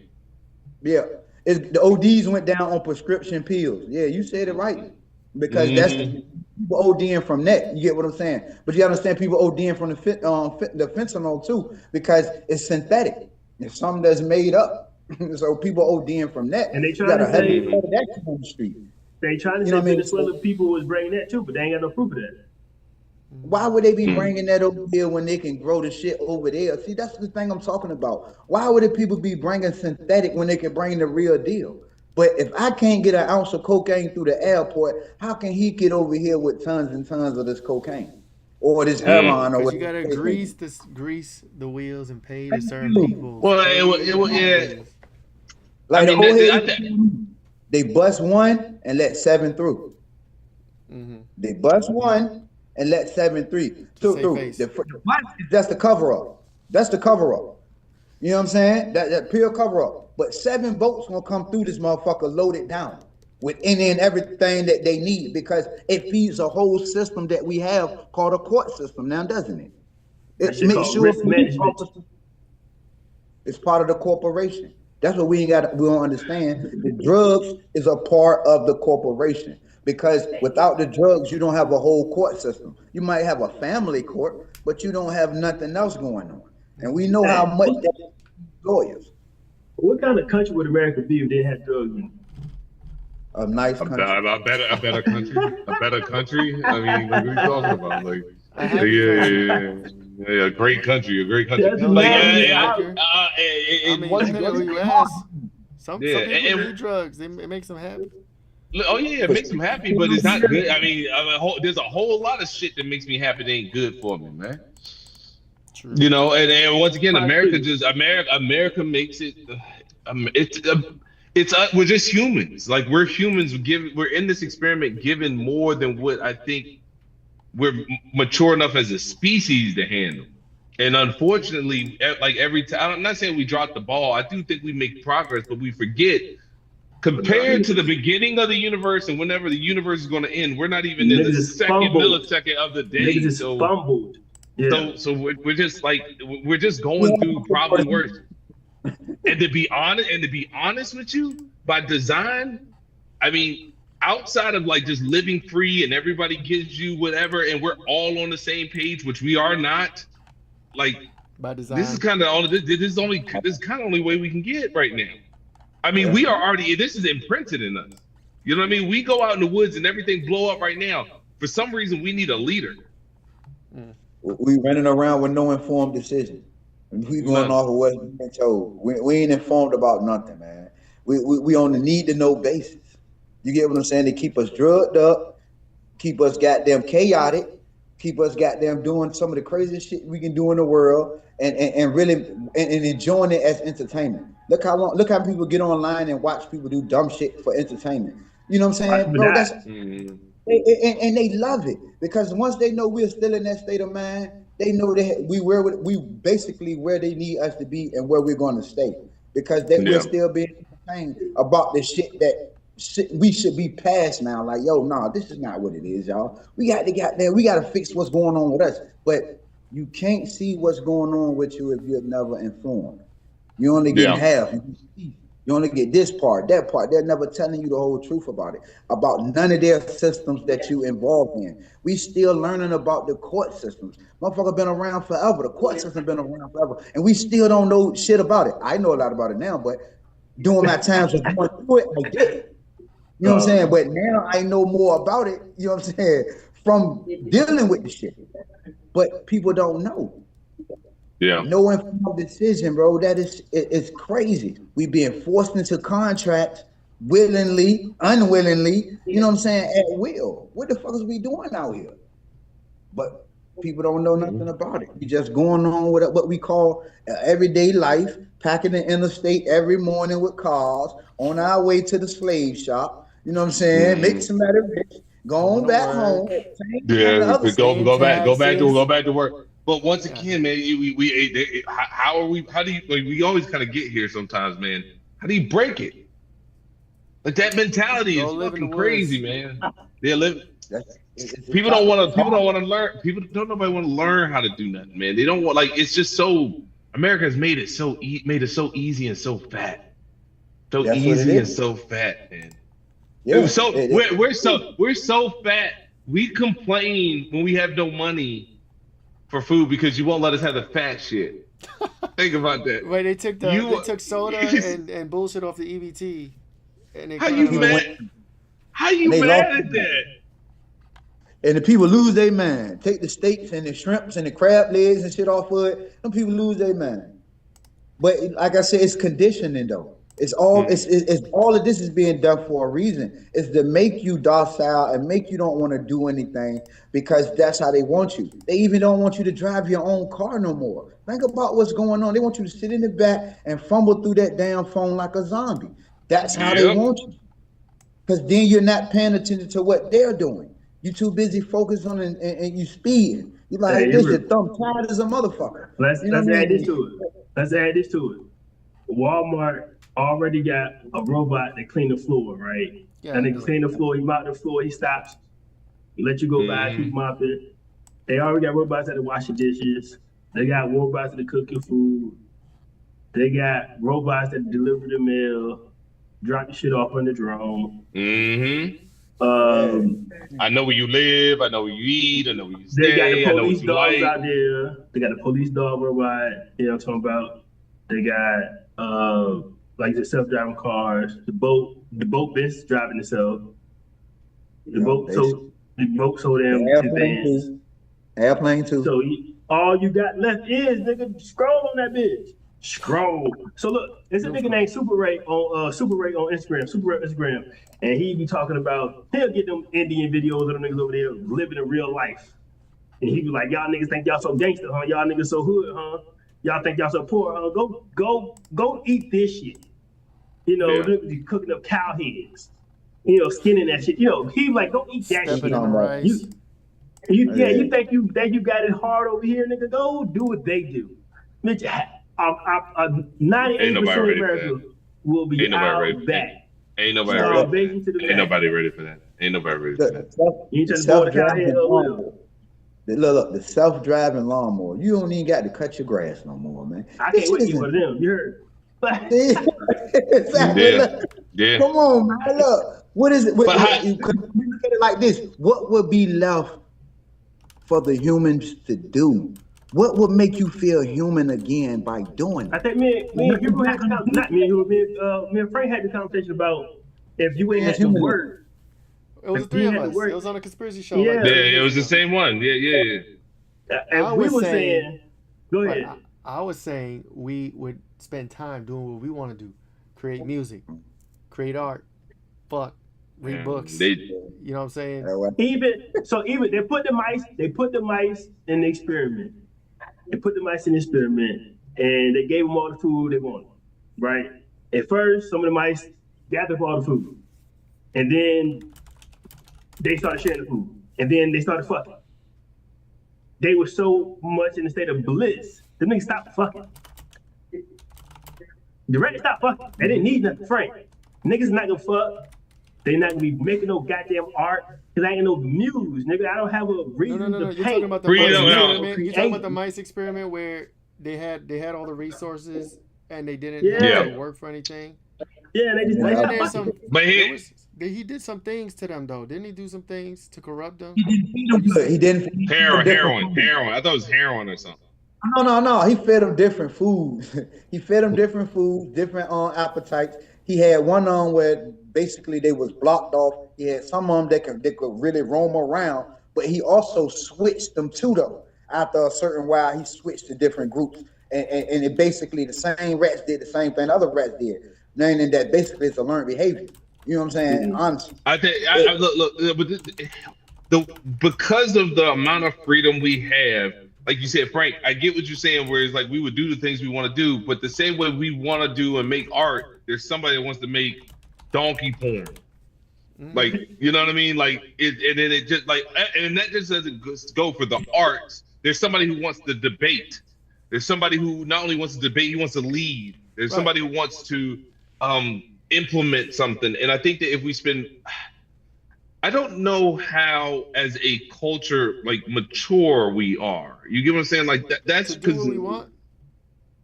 Yeah, the ODs went down on prescription pills. Yeah, you said it right. Because that's people ODing from that. You get what I'm saying? But you understand people ODing from the fentanyl too, because it's synthetic. It's something that's made up. So people ODing from that. And they trying to say that on the street. They trying to say Venezuelan people was bringing that too, but they ain't got no proof of that. Why would they be bringing that over here when they can grow the shit over there? See, that's the thing I'm talking about. Why would the people be bringing synthetic when they can bring the real deal? But if I can't get an ounce of cocaine through the airport, how can he get over here with tons and tons of this cocaine or this heroin? Or you gotta grease the wheels and pay to certain people. Well, yeah. Like they bust one and let 7 through. They bust one and let 7 through. That's the cover up. That's the cover up. You know what I'm saying? That pure cover up. But 7 boats gonna come through this motherfucker loaded down with any and everything that they need, because it feeds a whole system that we have called a court system now, doesn't it? It makes sure it's part of the corporation. That's what we don't understand. The drugs is a part of the corporation, because without the drugs, you don't have a whole court system. You might have a family court, but you don't have nothing else going on. And we know how much that lawyers. What kind of country would America be if they had drugs in it? A nice country. A better country. A better country. I mean, what are you talking about? Like, a great country. A great country. Some people need drugs. It makes them happy. Oh yeah, it makes them happy, but it's not good. I mean, there's a whole lot of shit that makes me happy that ain't good for me, man. True. You know, and once again, America makes it. We're just humans. Like, we're humans. We're in this experiment given more than what I think we're mature enough as a species to handle. And unfortunately, like every time, I'm not saying we drop the ball. I do think we make progress, but we forget. Compared to the beginning of the universe and whenever the universe is going to end, we're not even in the second millisecond of the day. So fumbled. Yeah. So we're just going through probably worse. And to be honest with you, by design, I mean, outside of like just living free and everybody gives you whatever, and we're all on the same page, which we are not. Like, by design, this is kind of all. This is kind of only way we can get right now. I mean, we are already. This is imprinted in us. You know what I mean? We go out in the woods and everything blow up right now. For some reason, we need a leader. We running around with no informed decision. We going off of what we've been told. We ain't informed about nothing, man. We on the need to know basis. You get what I'm saying? They keep us drugged up, keep us goddamn chaotic, keep us goddamn doing some of the craziest shit we can do in the world, and really enjoying it as entertainment. Look how people get online and watch people do dumb shit for entertainment. You know what I'm saying, bro? And they love it, because once they know we're still in that state of mind, they know that we basically where they need us to be and where we're going to stay, because we're still being entertained about the shit that we should be past now. Like, yo, nah, this is not what it is, y'all. We got to fix what's going on with us. But you can't see what's going on with you if you're never informed. You only get half. You only get this part, that part. They're never telling you the whole truth about it, about none of their systems that you involved in. We still learning about the court systems. Motherfucker been around forever. The court system been around forever, and we still don't know shit about it. I know a lot about it now, but during my times of going through it, I did. You know what I'm saying? But now I know more about it, you know what I'm saying, from dealing with the shit. But people don't know. Yeah. No informed decision, bro. It's crazy. We being forced into contracts willingly, unwillingly, you know what I'm saying, at will. What the fuck is we doing out here? But people don't know nothing about it. We just going on with what we call everyday life, packing the interstate every morning with cars, on our way to the slave shop, you know what I'm saying, make somebody rich, going back home. Yeah, go back to work. But once again, man, how are we? How do you? Like, we always kind of get here sometimes, man. How do you break it? Like that mentality Go is live in the fucking woods. crazy, man. They live. It's People don't want to. People don't want to learn. People don't. Nobody want to learn how to do nothing, man. They don't want. Like it's just so. America has made it so easy and so fat. So That's what it easy and is. so fat, man. Yeah. So we're so fat. We complain when we have no money for food because you won't let us have the fat shit. Think about that. Wait, they took soda and bullshit off the EBT. And they How you mad? How you mad at that? And the people lose their mind. Take the steaks and the shrimps and the crab legs and shit off of it. Some people lose their mind. But like I said, it's conditioning though. It's all it's all of this is being done for a reason. It's to make you docile and make you don't want to do anything because that's how they want you. They even don't want you to drive your own car no more. Think about what's going on. They want you to sit in the back and fumble through that damn phone like a zombie. That's how they want you. Because then you're not paying attention to what they're doing. You too busy focused on and you speeding. You're like, hey, this your thumb tired as a motherfucker. Let's add this to it. Let's add this to it. Walmart already got a robot that clean the floor, right? Yeah, and they clean the floor, he mop the floor, he stops. He let you go by, keep mopping. They already got robots that wash the dishes. They got robots that cook your food. They got robots that deliver the mail, drop the shit off on the drone. I know where you live. I know where you eat. I know where you stay. They got the police dogs out there. They got the police dog robot. You know what I'm talking about? They got like the self-driving cars. The boat business driving itself. The boat so damn advanced. Airplane too. So all you got left is nigga scroll on that bitch. Scroll. So look, there's a nigga named Super Ray on Instagram, and he be talking about he'll get them Indian videos of them niggas over there living in real life, and he be like, y'all niggas think y'all so gangster, huh? Y'all niggas so hood, huh? Y'all think y'all so poor, huh? Go eat this shit. You know, you cooking up cow heads, you know, skinning that shit. You know, he like, go eat that shit. You think you got it hard over here, nigga? Go do what they do. Bitch, 98% of America will be out back. Ain't nobody ready for that. Ain't nobody ready for that. You just boil the cow head up. Look, the self-driving lawnmower. You don't even got to cut your grass no more, man. I can't wait to get one of them. You heard? Exactly. Yeah. Come on, man. Look, what is it? You look at it like this. What would be left for the humans to do? What would make you feel human again by doing it? I think me and Frank had the conversation about if you ain't had to work. It was the three of us. It was on a conspiracy show. Yeah, it was the same one. Yeah. And we were saying, go ahead. I was saying we would spend time doing what we want to do. Create music, create art, read books. You know what I'm saying? Even they put the mice in the experiment. And they gave them all the food they wanted, right? At first, some of the mice gathered up all the food. And then they started sharing the food. And then they started fucking. They were so much in a state of bliss, the niggas stopped fucking. The rest stopped fucking. They didn't need nothing, Frank. Niggas not gonna fuck. They not gonna be making no goddamn art. Cause I ain't no muse, nigga. I don't have a reason to paint. You're talking about the mice experiment. You're talking about the mice experiment where they had all the resources and they didn't work for anything. Yeah, they just he did some things to them though. Didn't he do some things to corrupt them? He didn't. Heroin. I thought it was heroin or something. No. He fed them different foods. Different appetites. He had one on where basically they was blocked off. He had some of them that could really roam around, but he also switched them too though. After a certain while, he switched to different groups, and it basically the same rats did the same thing other rats did. Meaning that basically it's a learned behavior. You know what I'm saying? Honestly, I think because of the amount of freedom we have, like you said, Frank, I get what you're saying. Where it's like we would do the things we want to do, but the same way we want to do and make art, there's somebody that wants to make donkey porn. Like, you know what I mean? Like and then it just like, and that just doesn't go for the arts. there's somebody who wants to debate. There's somebody who not only wants to debate, he wants to lead. There's somebody who wants to implement something. And I think that if we spend, I don't know how as a culture like mature we are. You get what I'm saying? Like that's to do because what we want.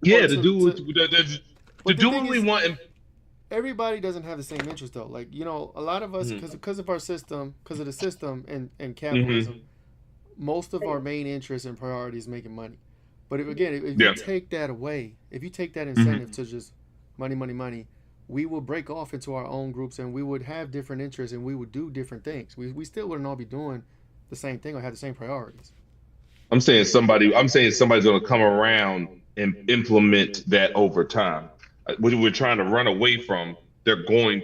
yeah, to do what we want. And everybody doesn't have the same interest though. Like, you know, a lot of us, because of our system, because of the system and capitalism, most of our main interest and priority is making money. But if you take that away, if you take that incentive to just money, we will break off into our own groups and we would have different interests and we would do different things. We still wouldn't all be doing the same thing or have the same priorities. I'm saying somebody's going to come around and implement that over time. What we're trying to run away from,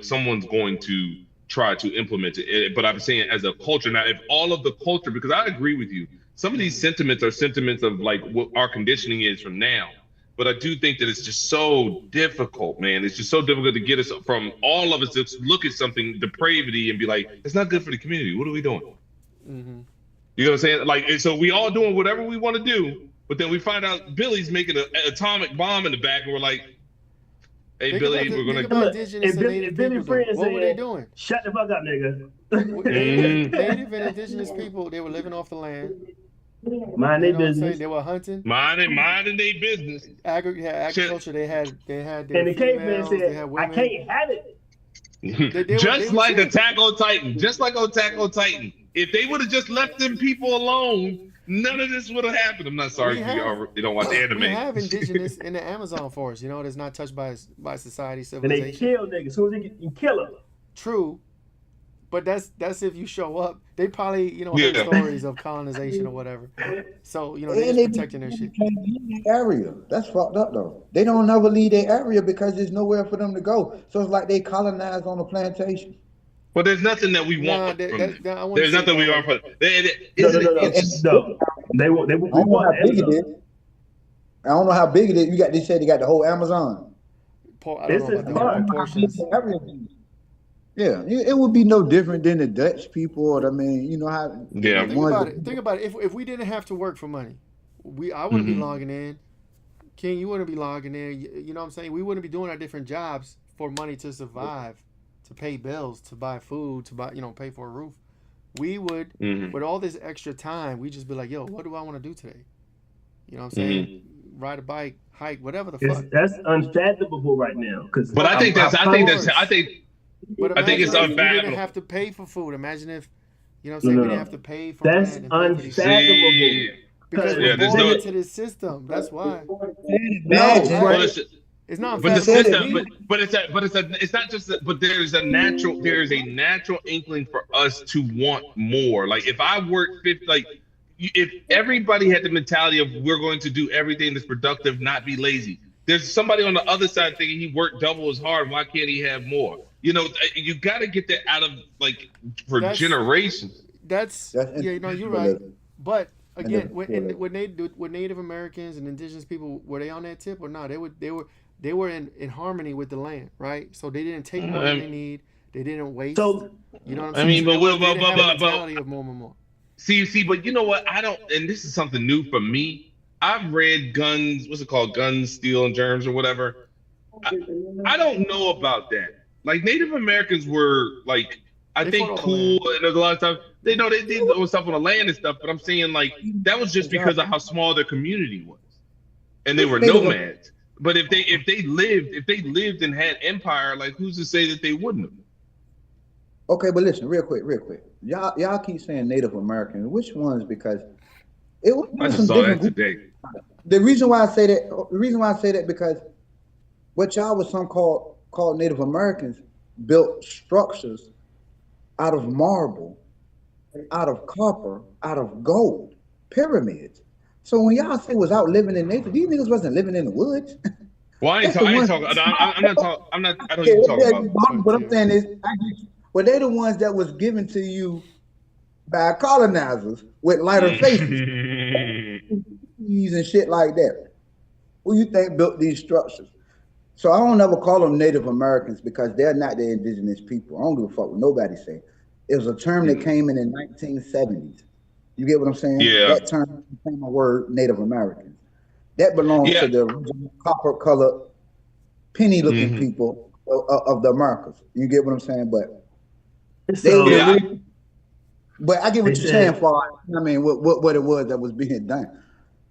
someone's going to try to implement it. But I'm saying as a culture, now if all of the culture, because I agree with you, some of these sentiments are sentiments of like what our conditioning is from now. But I do think that it's just so difficult, man. It's just so difficult to get us from all of us to look at something depravity and be like, it's not good for the community. What are we doing? Mm-hmm. You know what I'm saying? Like, so we all doing whatever we want to do, but then we find out Billy's making an atomic bomb in the back, and we're like, "Hey, Billy, we're gonna." About indigenous and native people. What were they doing? Shut the fuck up, nigga. Native and indigenous people, they were living off the land. Mind their business. They were hunting. Minding their business. Agriculture. They had their and the caveman said, "I can't have it." Just like Attack on Titan. Just like Attack on Titan. If they would have just left them people alone, none of this would have happened. I'm not sorry if you don't watch anime. We have indigenous in the Amazon forest, you know, that's not touched by society, civilization. And they kill niggas. So you kill them. True. But that's if you show up. They probably, you know, have stories of colonization or whatever. So, you know, they're just protecting their shit. Area. That's fucked up though. They don't never leave their area because there's nowhere for them to go. So it's like they colonized on a plantation. But there's nothing that we want. There's nothing we want from No. They want. I don't know how big it is. They said they got the whole Amazon. This is proportions. Yeah, it would be no different than the Dutch people, or I mean, you know how. Yeah. Think about it. If we didn't have to work for money, I wouldn't be logging in. King, you wouldn't be logging in. You know what I'm saying? We wouldn't be doing our different jobs for money to survive, to pay bills, to buy food, to buy, you know, pay for a roof. We would, with all this extra time, we just be like, yo, what do I want to do today? You know what I'm saying? Ride a bike, hike, whatever the fuck. That's unfathomable right now. But I think it's unfathomable. We didn't have to pay for food. Imagine if, you know what I'm saying, we didn't have to pay for that's unfathomable. Because we're born into this system. That's why. It's not. But the system, but it's not just. But there's a natural inkling for us to want more. Like if I work 50, like if everybody had the mentality of we're going to do everything that's productive, not be lazy. There's somebody on the other side thinking he worked double as hard. Why can't he have more? You know, you got to get that out of generations. Yeah, no, you're right. But again, with Native Americans and indigenous people, were they on that tip or not? They were in harmony with the land, right? So they didn't take more than they need. They didn't waste. So, you know what I'm saying? But more. See, but you know what? I don't, and this is something new for me. I've read Guns, what's it called? Guns, Steel, and Germs or whatever. I don't know about that. Like Native Americans were like, I think cool, and there's a lot of times they did stuff on the land and stuff, but I'm saying like that was just because of how small their community was, and they were nomads. But if they lived and had empire, like who's to say that they wouldn't have? Okay, but listen, real quick. Y'all keep saying Native Americans. Which ones? Because it was I just saw that today. The reason why I say that because what y'all was called Native Americans built structures out of marble, out of copper, out of gold, pyramids. So when y'all say was out living in nature, these niggas wasn't living in the woods. Well, I don't even talk about. What I'm saying is, well, they're the ones that was given to you by colonizers with lighter faces and shit like that. Who you think built these structures? So I don't ever call them Native Americans because they're not the indigenous people. I don't give a fuck what nobody say. It was a term that came in the 1970s. You get what I'm saying? Yeah. That term became a word, Native Americans. That belongs to the original copper-colored, penny-looking people of the Americas. You get what I'm saying? But they were the real. But I get what you're saying, for I mean, what it was that was being done.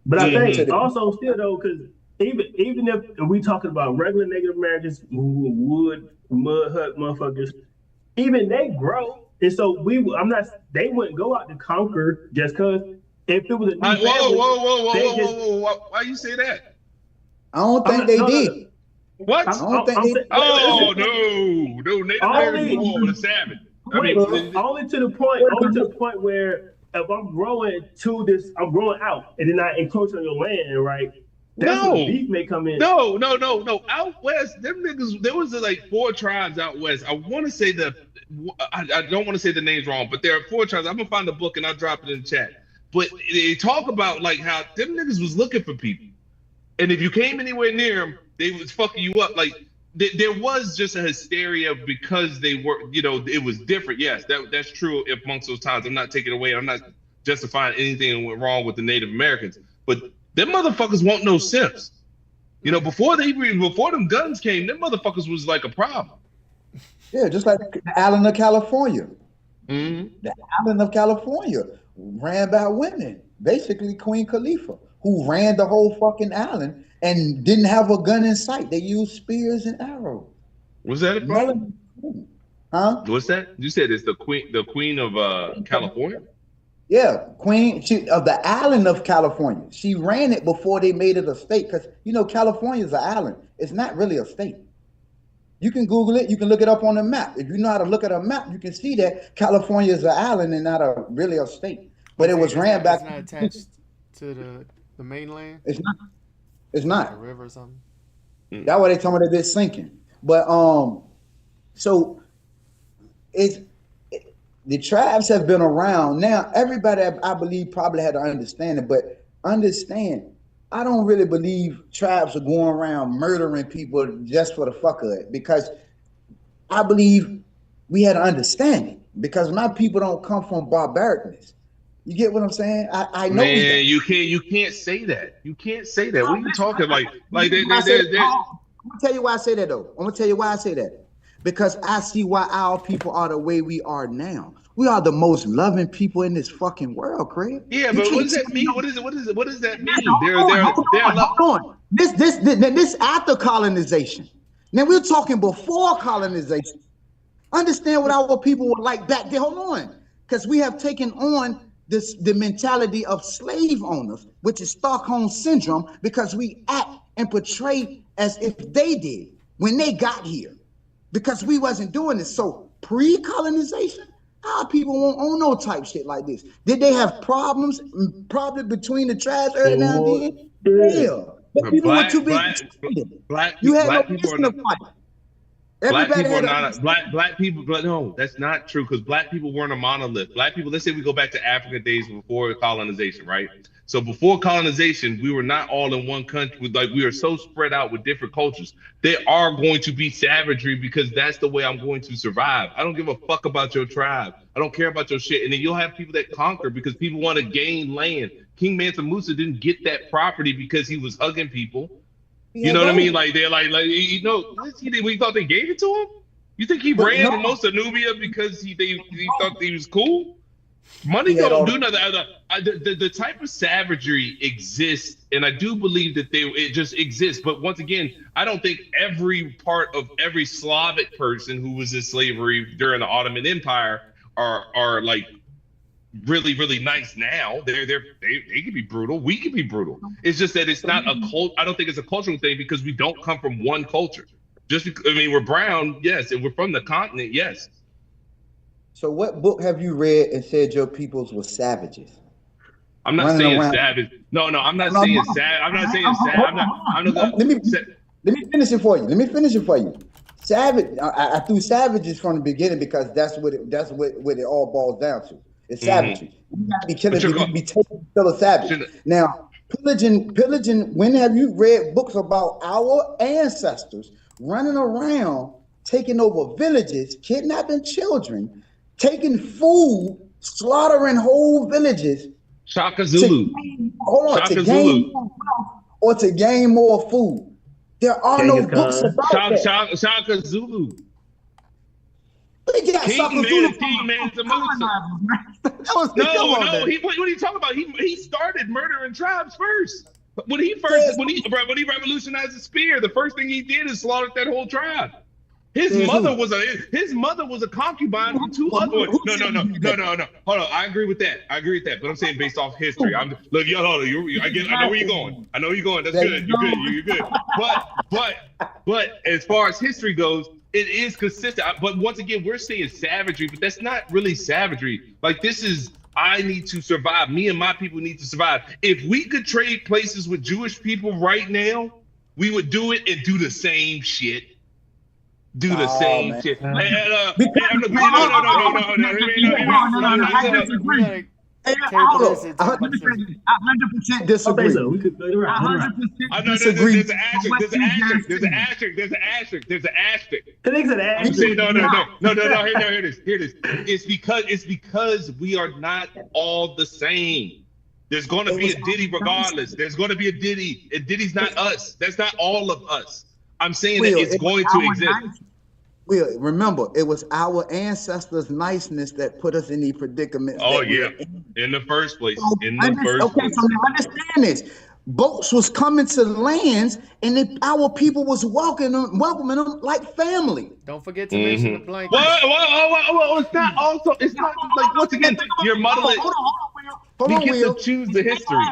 But I think also still though, because even if we talking about regular Native Americans who would mud hut motherfuckers, even they grow, and so they wouldn't go out to conquer just because if it was a new family. Whoa! Why you say that? I don't think they did. What? I don't think they did. Oh no! Native Americans were the savage. Only to the point where if I'm growing I'm growing out, and then I encroach on your land, right? That's where beef may come in. No. Out west, them niggas, there was like 4 tribes out west. I want to say I don't want to say the names wrong, but there are 4 tribes. I'm gonna find the book and I'll drop it in the chat. But they talk about like how them niggas was looking for people, and if you came anywhere near them, they was fucking you up. Like there was just a hysteria because they were, it was different. Yes, that's true amongst those times. I'm not taking away. I'm not justifying anything that went wrong with the Native Americans, but them motherfuckers won't no simps. Before them guns came, them motherfuckers was like a problem. Yeah, just like the island of California. Mm-hmm. The island of California ran by women, basically Queen Khalifa, who ran the whole fucking island and didn't have a gun in sight. They used spears and arrows. Was that a problem? Huh? What's that? You said it's the queen of California? Yeah, queen of the island of California. She ran it before they made it a state, because California is an island. It's not really a state. You can Google it. You can look it up on the map. If you know how to look at a map, you can see that California is an island and not really a state. But it was ran back. It's not attached to the mainland. It's not. It's not a river or something. That's why they told me that it's sinking. But so the tribes have been around. Now everybody, I believe, probably had to understand it. But understand, I don't really believe tribes are going around murdering people just for the fuck of it, because I believe we had to understand it, because my people don't come from barbaricness. You get what I'm saying? I know. Man, you can't say that. You can't say that. What are you talking like? I'm gonna tell you why I say that though. I'm gonna tell you why I say that. Because I see why our people are the way we are now. We are the most loving people in this fucking world, Craig. Yeah, but what does that mean? What does that mean? Hold on. This after colonization. Now we're talking before colonization. Understand what our people were like back then. Hold on. Because we have taken on the mentality of slave owners, which is Stockholm syndrome, because we act and portray as if they did when they got here, because we wasn't doing this. So pre-colonization, our people won't own no type shit like this. Did they have problems probably between the tribes early now and then? Yeah. But people were too big. You had no reason to fight. Black people, no, that's not true, because black people weren't a monolith. Black people, let's say we go back to African days before colonization, right? So before colonization, we were not all in one country. Like, we are so spread out with different cultures. There are going to be savagery, because that's the way I'm going to survive. I don't give a fuck about your tribe. I don't care about your shit. And then you'll have people that conquer because people want to gain land. King Mansa Musa didn't get that property because he was hugging people. You know what I mean? Like, they're like, we thought they gave it to him? You think he ran from most of Nubia because he thought he was cool? Money don't do nothing. The type of savagery exists, and I do believe that it just exists. But once again, I don't think every part of every Slavic person who was in slavery during the Ottoman Empire are like really, really nice now. They can be brutal. We can be brutal. It's just that it's not a cult. I don't think it's a cultural thing, because we don't come from one culture. Just because, we're brown, yes, and we're from the continent, yes. So what book have you read and said your peoples were savages? I'm not saying savage. No, I'm not saying savage. I'm not saying savage. Let me finish it for you. Savage. I threw savages from the beginning because that's what it all boils down to. It's savagery. You got to be killing people. You be taking still a savage. Now, pillaging. When have you read books about our ancestors running around, taking over villages, kidnapping children, taking food, slaughtering whole villages, Shaka Zulu. To gain more wealth or to gain more food. There are no books about that. Shaka Zulu. They got Shaka Zulu King Mansa Musa. No. What are you talking about? He started murdering tribes first. When he revolutionized the spear, the first thing he did is slaughter that whole tribe. His mother was a concubine of two other ones. No. Hold on. I agree with that. But I'm saying based off history. I know where you're going. That's good. You're good. But as far as history goes, it is consistent. But once again, we're saying savagery, but that's not really savagery. Like, this is, I need to survive. Me and my people need to survive. If we could trade places with Jewish people right now, we would do it and do the same shit. Do the same shit. No. I 100% disagree. So we could go around. 100% disagree. There's an asterisk. There's an asterisk. No. Here it is. It's because we are not all the same. There's going to be a Diddy regardless. There's going to be a Diddy. And Diddy's not us. That's not all of us. I'm saying that it's going to exist. Will, remember, it was our ancestors' niceness that put us in the predicament. Oh, yeah. In the first place. So now understand this. Boats was coming to lands, and our people was welcoming them like family. Don't forget to mention the blanket. Well, it's not like, once again, your motherland. We get to choose the history.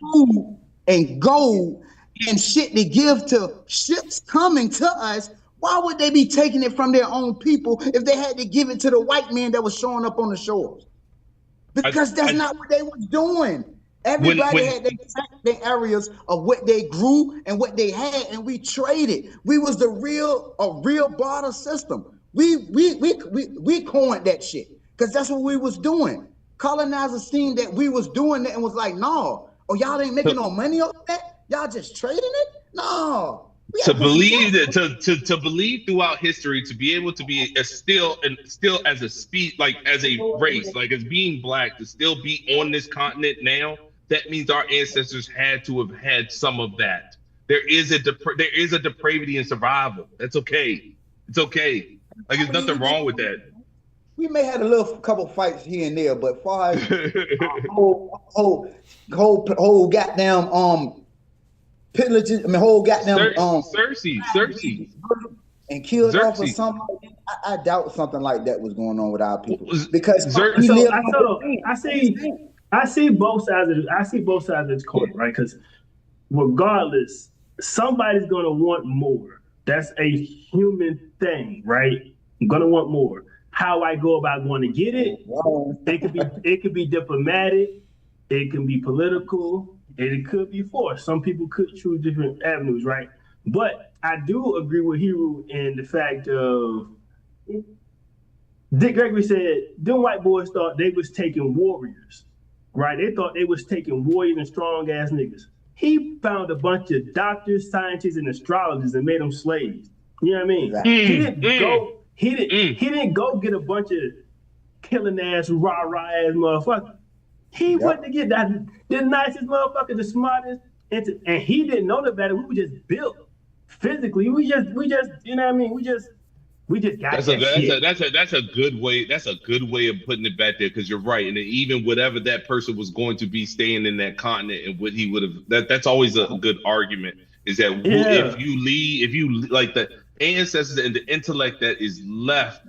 Food and gold and shit to give to ships coming to us. Why would they be taking it from their own people if they had to give it to the white man that was showing up on the shores? Because that's not what they was doing. Everybody had their areas of what they grew and what they had, and we traded. We was a real barter system. We coined that shit because that's what we was doing. Colonizers seen that we was doing that and was like, no, y'all ain't making no money off that? Y'all just trading it? No. To believe throughout history, to be able to be still as a species, like as a race, like as being black, to still be on this continent now, that means our ancestors had to have had some of that. There is a depravity in survival. That's okay. It's okay. Like, there's nothing wrong with that. We may have a couple fights here and there, but far as whole goddamn pillages, whole goddamn Cersei and killed off or something. I doubt something like that was going on with our people because I see both sides of this coin, right? Because regardless, somebody's gonna want more. That's a human thing, right? I'm gonna want more. How I go about going to get it, it could be diplomatic, it can be political. And it could be forced. Some people could choose different avenues, right? But I do agree with Hero in the fact of Dick Gregory said them white boys thought they was taking warriors, right? They thought they was taking warriors and strong ass niggas. He found a bunch of doctors, scientists, and astrologers and made them slaves. You know what I mean? He didn't go get a bunch of killing ass, rah-rah ass motherfuckers. He went to get the nicest motherfucker, the smartest, and he didn't know the better. We were just built physically. We just, you know what I mean? We just got that's a good way. That's a good way of putting it back there, because you're right. And even whatever that person was going to be staying in that continent and what he would have, that's always a good argument. Is that if you like the ancestors and the intellect that is left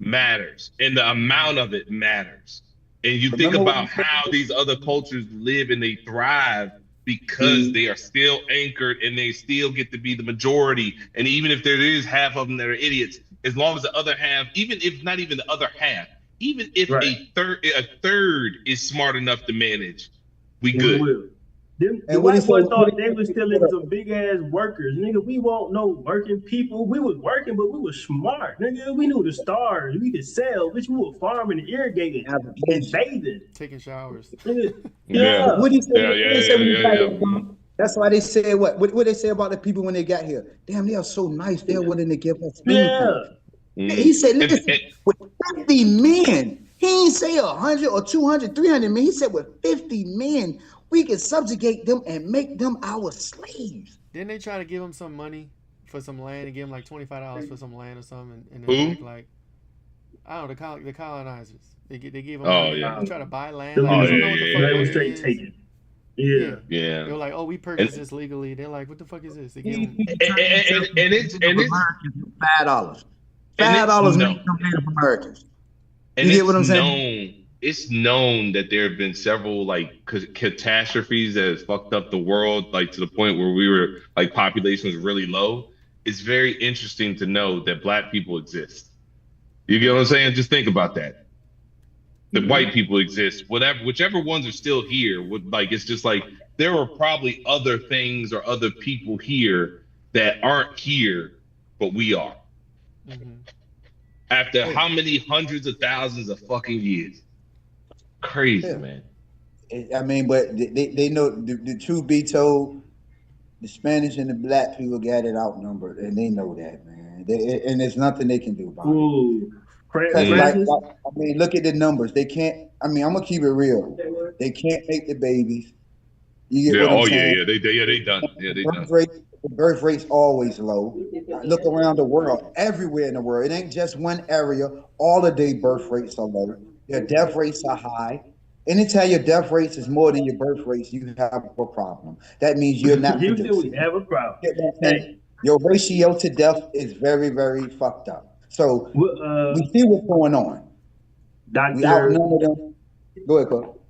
matters, and the amount of it matters. And you think about how these other cultures live and they thrive because they are still anchored and they still get to be the majority. And even if there is half of them that are idiots, as long as the other half, even if not even the other half, even if a third is smart enough to manage, we good. The white boys thought they was still in some big ass workers. Nigga, we won't know working people. We was working, but we was smart. Nigga, we knew the stars. We could sell. Bitch, we were farming and irrigating and bathing. Taking showers. Yeah. What he said? That's why they said what they say about the people when they got here. Damn, they are so nice. They're willing to give us anything. He said, listen, with 50 men, He ain't say 100 or 200, 300 men. He said with 50 men, we can subjugate them and make them our slaves. Didn't they try to give him some money for some land and give him like $25 for some land or something, and then Who? act like, I don't know, the colonizers. They give him Oh money. yeah. They try to buy land. Them Like, Oh they don't know yeah, what the yeah, fuck yeah. They land was straight is. taken. Yeah. Yeah. Yeah. They were like, oh, we purchased this legally. They're like, what the fuck is this? They give him, And it's $5. and it's $5 no. make them Native Americans. And You get it's what I'm saying? known. It's known that there have been several like catastrophes that have fucked up the world, like to the point where we were like population was really low. It's very interesting to know that Black people exist. You get what I'm saying? Just think about that. The white people exist. Whichever ones are still here. Like it's just like there are probably other things or other people here that aren't here, but we are. mhm. After how many hundreds of thousands of fucking years? Crazy, Yeah. man. I mean, but they know the truth be told, the Spanish and the Black people got it outnumbered, and they know that, man. And there's nothing they can do about it. Ooh. Because, Francis? I mean, look at the numbers. They can't. I mean, I'm gonna keep it real. They can't make the babies. You get Yeah. what I'm Oh saying? yeah. They done. Yeah, they done. The birth rate's always low. Look around the world, everywhere in the world. It ain't just one area. All of their birth rates are low. Their death rates are high. Anytime your death rates is more than your birth rates, you have a problem. That means you're not Houston, producing. we have a problem. You get what I'm saying? Your ratio to death is very, very fucked up. So we see what's going on. We outnumber them. Go ahead, Cole.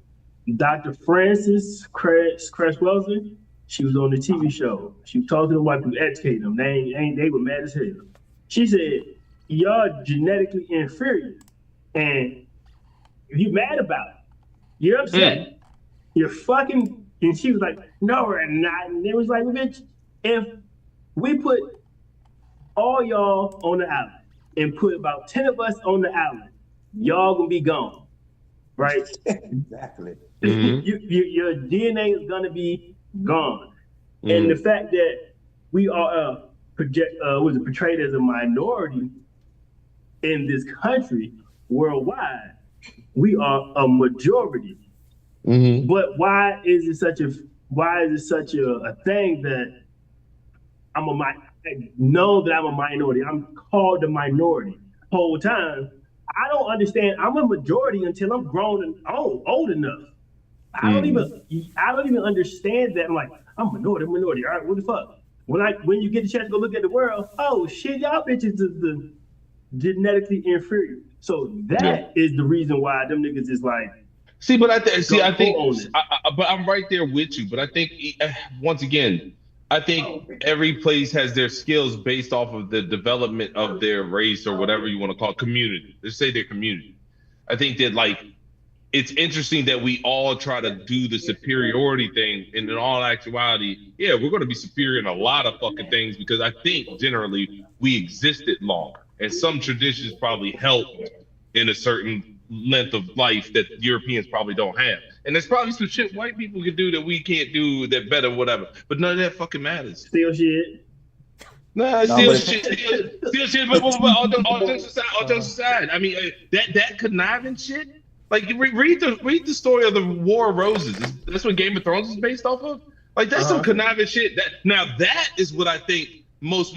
Dr. Francis Cresswellson, she was on the TV show. She was talking to the white people, educating them. They were mad as hell. She said, y'all genetically inferior. And you mad about it. You're upset. You're fucking, and she was like, no, we're not. And it was like, bitch, if we put all y'all on the island and put about 10 of us on the island, y'all gonna be gone, right? Exactly. Your DNA is gonna be gone. And the fact that we are portrayed as a minority in this country worldwide, we are a majority. But why is it such a thing that I know that I'm a minority? I'm called a minority the whole time. I don't understand. I'm a majority until I'm grown and old enough. I don't even understand that. I'm like, I'm minority. All right, what the fuck? When you get the chance to go look at the world, oh shit, y'all bitches is the genetically inferior. So that is the reason why them niggas is like. See, but I think, but I'm right there with you. But I think once again, I think every place has their skills based off of the development of their race or whatever you want to call it, community. Let's say their community. I think that like it's interesting that we all try to do the superiority thing, and in all actuality, yeah, we're going to be superior in a lot of fucking things because I think generally we existed longer, and some traditions probably helped in a certain length of life that Europeans probably don't have. And there's probably some shit white people can do that we can't do that better, whatever. But none of that fucking matters. Still shit. Nah, still shit. But all jokes aside, I mean, that conniving shit. Like read the story of the War of Roses. That's what Game of Thrones is based off of. Like that's some conniving shit. That is what I think most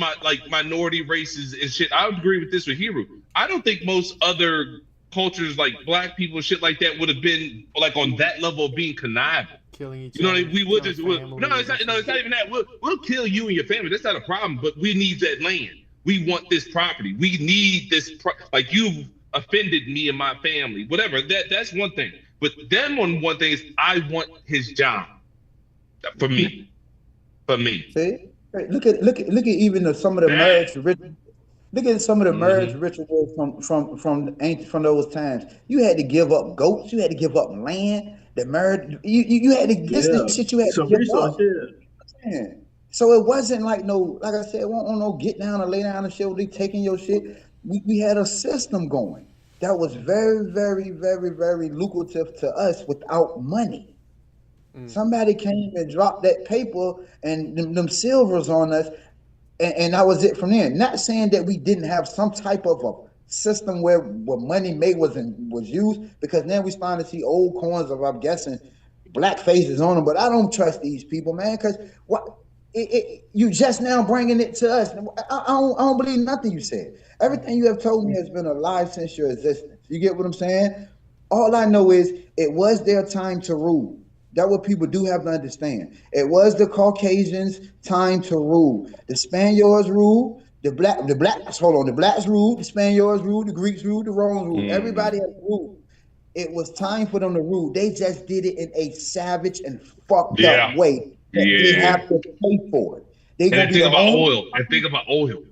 minority races and shit. I would agree with this with Hero. I don't think most other cultures like Black people and shit like that would have been like on that level of being conniving. Killing each other. We would just it's not even that. We'll kill you and your family. That's not a problem. But we need that land. We want this property. We need this. Like you've offended me and my family. Whatever. That's one thing. But then one thing is I want his job. For me. See, look at even some of the marriage. Look at some of the marriage rituals from those times. You had to give up goats. You had to give up land. The marriage, you had to this shit. You had to give up. Yeah. So it wasn't like like I said, it wasn't no get down or lay down and shit. They taking your shit. We had a system going that was very, very, very, very lucrative to us without money. Somebody came and dropped that paper and them silvers on us. And that was it from there. Not saying that we didn't have some type of a system where money made was used, because now we starting to see old coins of, I'm guessing, black faces on them. But I don't trust these people, man, because what you just now bringing it to us. I don't believe nothing you said. Everything you have told me has been a lie since your existence. You get what I'm saying? All I know is it was their time to rule. That's what people do have to understand. It was the Caucasians' time to rule. The Spaniards ruled. The blacks ruled. The Spaniards ruled. The Greeks ruled. The Romans ruled. Everybody has ruled. It was time for them to rule. They just did it in a savage and fucked up way. They have to pay for it. They gonna think about oil. And think about oil.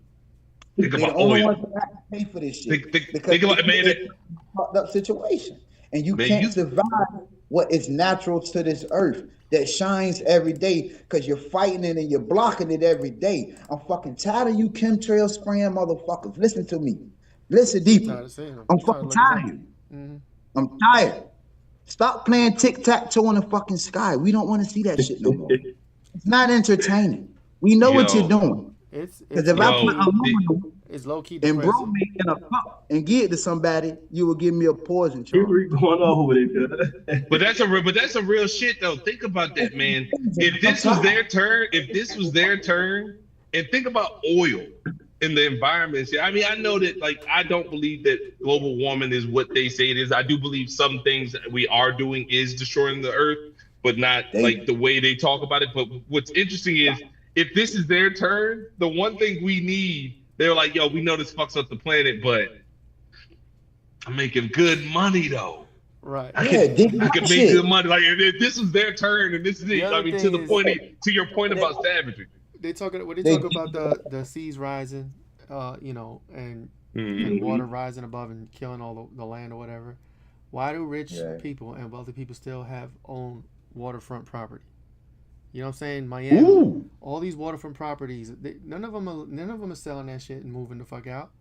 Think They're about the only oil. ones that have to pay for this shit. Think about it, man. It's a fucked up situation, and you can't survive what is natural to this earth that shines every day, because you're fighting it and you're blocking it every day. I'm fucking tired of you chemtrail spraying motherfuckers. Listen to me. Listen deeply. I'm fucking tired of you. Mm-hmm. I'm tired. Stop playing tic-tac-toe in the fucking sky. We don't want to see that shit no more. It's not entertaining. We know what you're doing. Because if I put aluminum it's low key and bromate in a cup and give it to somebody, you will give me a poison charge. Going on with it. But that's a real shit though. Think about that, man. If this was their turn, and think about oil in the environment. I mean, I know that, like, I don't believe that global warming is what they say it is. I do believe some things that we are doing is destroying the earth, but not like the way they talk about it. But what's interesting is, if this is their turn, the one thing we need, they're like, yo, we know this fucks up the planet, but I'm making good money though. Right. I can make good money. Like, if this is their turn and this is it. I mean, to your point about savagery. They talk about the seas rising, and water rising above and killing all the land or whatever. Why do rich people and wealthy people still own waterfront property? You know what I'm saying? Miami, all these waterfront properties, none of them are selling that shit and moving the fuck out.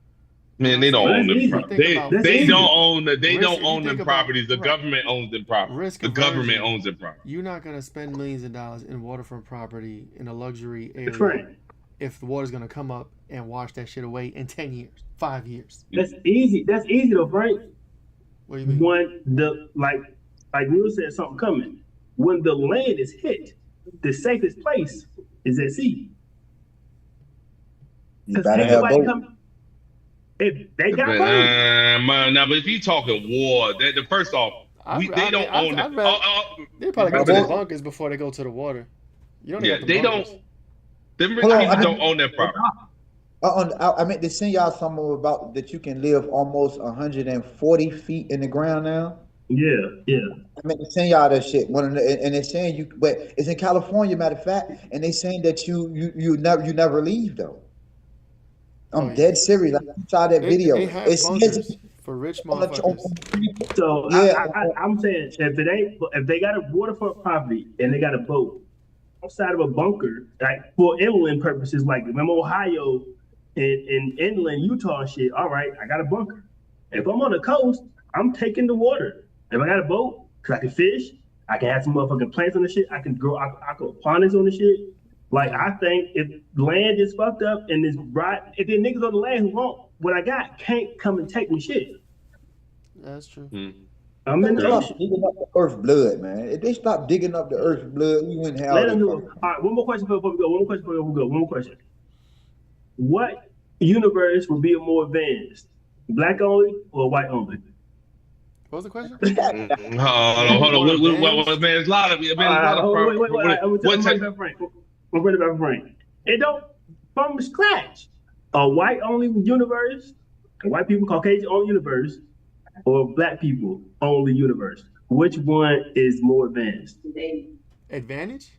Man, they don't own them properties. They don't own them properties. The government owns them properties. The government owns them properties. You're not gonna spend millions of dollars in waterfront property in a luxury area if the water's gonna come up and wash that shit away in 10 years, 5 years. That's easy. That's easy though, Frank. What do you mean? When like Will said, something coming. When the land is hit, the safest place is at sea. You better have both. If they got both. Now, but if you talking war, first off, they don't own it. They probably go to the bunkers before they go to the water. You don't. They don't. Them rich people don't own that property. I meant to send y'all something about that you can live almost 140 feet in the ground now. Yeah. I meant to send y'all that shit. And they're saying but it's in California, matter of fact, and they saying that you never leave though. I'm dead serious. I saw that video. They have bunkers for rich motherfuckers. So yeah, I'm saying if they got a waterfront property and they got a boat outside of a bunker, like for inland purposes, like if I'm Ohio and inland Utah and shit, all right, I got a bunker. If I'm on the coast, I'm taking the water. If I got a boat, cause I can fish, I can have some motherfucking plants on the shit. I can grow aquaponics on the shit. Like, I think if land is fucked up and is right, if there niggas on the land who want what I got can't come and take me shit. That's true. I'm in the ocean. Digging up the earth blood, man. If they stop digging up the earth blood, we wouldn't have. Let them do it. All right, one more question before we go. One more question. What universe would be more advanced? Black only or white only? What was the question? Hold on. Man, there's a lot of wait. I'm ready about Frank. It don't from scratch. A white only universe, white people, Caucasian only universe, or black people only universe. Which one is more advanced? Advantage?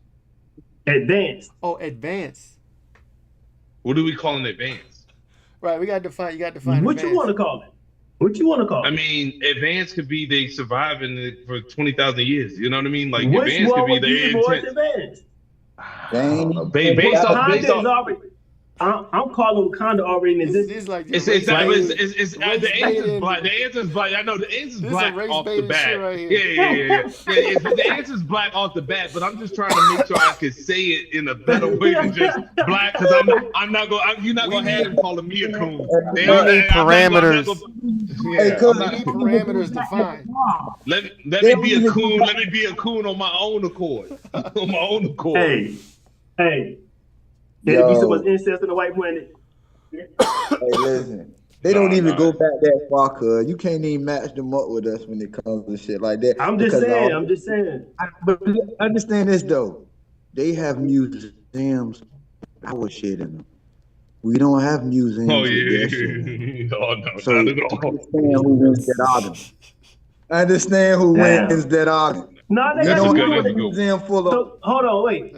Advanced. Oh, advanced. What do we call an advance? Right, you got to define What advanced. you want to call it? I mean, advance could be they surviving it for 20,000 years. You know what I mean? Like, which advance could be more advanced? Based off. I'm calling Wakanda already in existence. It's like It's race the answer's baiting. black. The answer's black. I know the answer's This black a race off the baiting shit bat. right here. Yeah. The answer's black off the bat, but I'm just trying to make sure I can say it in a better way than just black, because I'm not going. You're not gonna have them calling me a coon. We need parameters. Yeah, We need parameters defined. let me be a coon. Let me be a coon on my own accord. On my own accord. Hey. There'd be so much incest in the white planet. Hey, listen. They don't even go back that far, cuz you can't even match them up with us when it comes to shit like that. I'm just saying. But understand this though. They have museums with our shit in them. We don't have museums with their shit in them. Oh no, So not at all. understand who wins that argument. Understand who wins that argument. No, We don't have a museum full of. So, hold on, wait.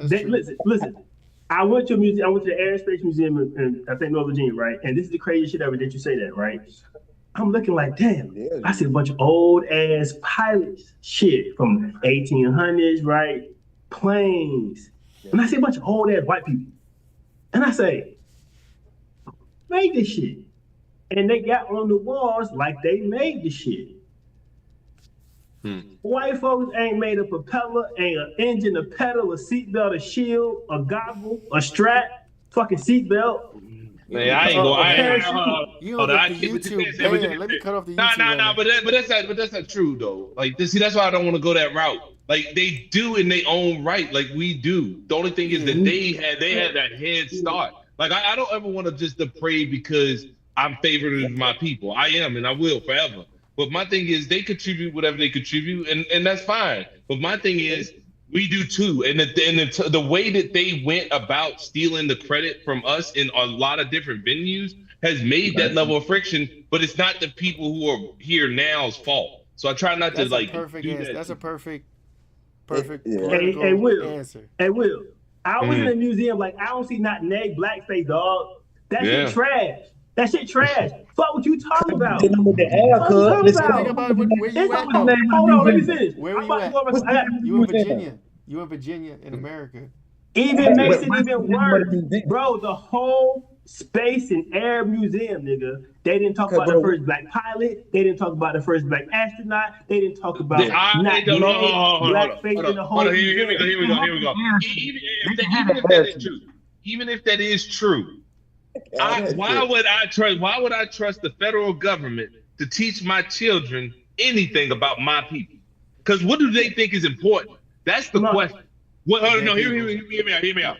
Listen. I went to a museum. I went to the Air and Space Museum in I think North Virginia, right? And this is the craziest shit ever that you say that, right? I'm looking like, damn. I see a bunch of old ass pilots, shit from 1800s, right? Planes, and I see a bunch of old ass white people, and I say, made this shit, and they got on the walls like they made the shit. White folks ain't made a propeller, ain't an engine, a pedal, a seatbelt, a shield, a goggle, a strap, fucking seatbelt. Man, I ain't going. Let me cut off the YouTube. Nah, but that's not true though. Like, see, that's why I don't want to go that route. Like, they do in their own right, like we do. The only thing is that they had that head start. Like, I don't ever want to just deprave because I'm favored of my people. I am, and I will forever. But my thing is, they contribute whatever they contribute, and that's fine. But my thing is, we do too. And the way that they went about stealing the credit from us in a lot of different venues has made that level of friction. But it's not the people who are here now's fault. So I try not to like. That's a perfect Hey, Will. answer. Hey, Will. I was in a museum, like, I don't see not neg blackface, dog. That shit trash. That shit trash. Fuck what you talking about. Think about where you at, though. Hold on, let me finish. Where you at? You in Virginia. You in Virginia in America. Even makes it even worse. Bro, the whole Space and Air Museum, nigga. They didn't talk about the first black pilot. They didn't talk about the first black astronaut. They didn't talk about blackface in the whole Here we go. Even if that is true, why would I trust the federal government to teach my children anything about my people? Because what do they think is important? That's the question. Hear me out.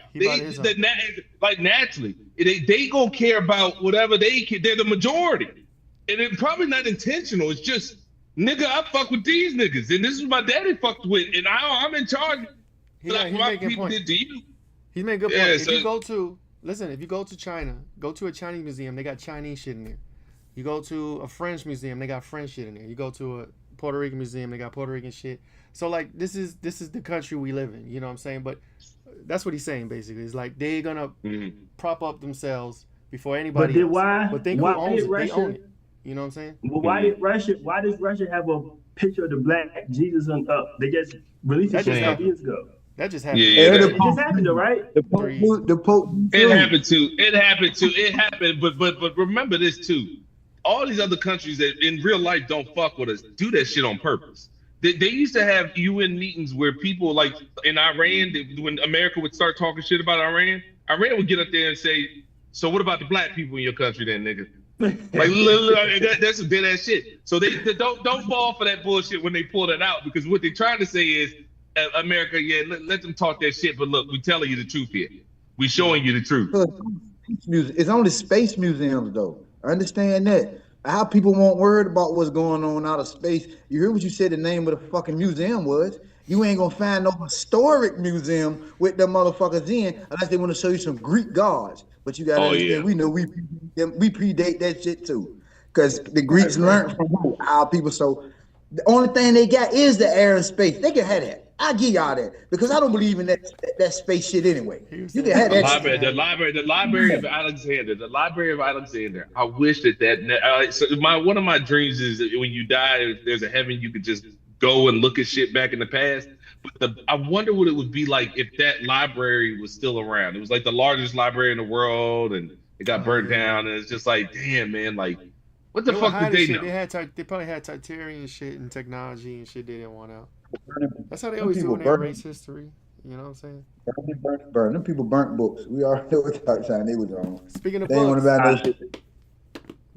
Like, naturally, they gonna care about whatever they can. They're the majority, and it's probably not intentional. It's just, nigga, I fuck with these niggas, and this is my daddy fucked with, and I'm in charge. He's making a point. He's making a good point. If you go to China, go to a Chinese museum, they got Chinese shit in there. You go to a French museum, they got French shit in there. You go to a Puerto Rican museum, they got Puerto Rican shit. So, like, this is the country we live in, you know what I'm saying? But that's what he's saying, basically. It's like they're gonna prop up themselves before anybody else. But think who owns it? They own it. You know what I'm saying? Well, why does Russia have a picture of the black Jesus on up? They just released it a couple years ago. That just happened. It just happened though, right? The Pope. It happened. But remember this too. All these other countries that in real life don't fuck with us do that shit on purpose. They used to have UN meetings where people, like in Iran, when America would start talking shit about Iran would get up there and say, "So what about the black people in your country, then, nigga?" Like, that's some dead ass shit. So they don't fall for that bullshit when they pull that out, because what they're trying to say is, America, let them talk that shit, but look, we telling you the truth here. We showing you the truth. It's only space museums though. I understand that. How people won't worried about what's going on out of space. You heard what you said the name of the fucking museum was. You ain't gonna find no historic museum with them motherfuckers in unless they want to show you some Greek gods. But you gotta understand, we know we predate that shit too. Because the Greeks learned from our people. So the only thing they got is the air and space. They can have that. I give y'all that because I don't believe in that space shit anyway. You can have that. The library of Alexander. The Library of Alexander. I wish one of my dreams is that when you die, there's a heaven you could just go and look at shit back in the past. But I wonder what it would be like if that library was still around. It was like the largest library in the world, and it got burnt down. And it's just like, damn, man, like, what the They were fuck did hiding they shit. know? They probably had Tartarian shit and technology and shit they didn't want out. That's how they Them always do people when they have burn. race history. You know what I'm saying? Burn. Them people burnt books. We already know what type of time they was on. Speaking of They ain't want books, to buy no shit.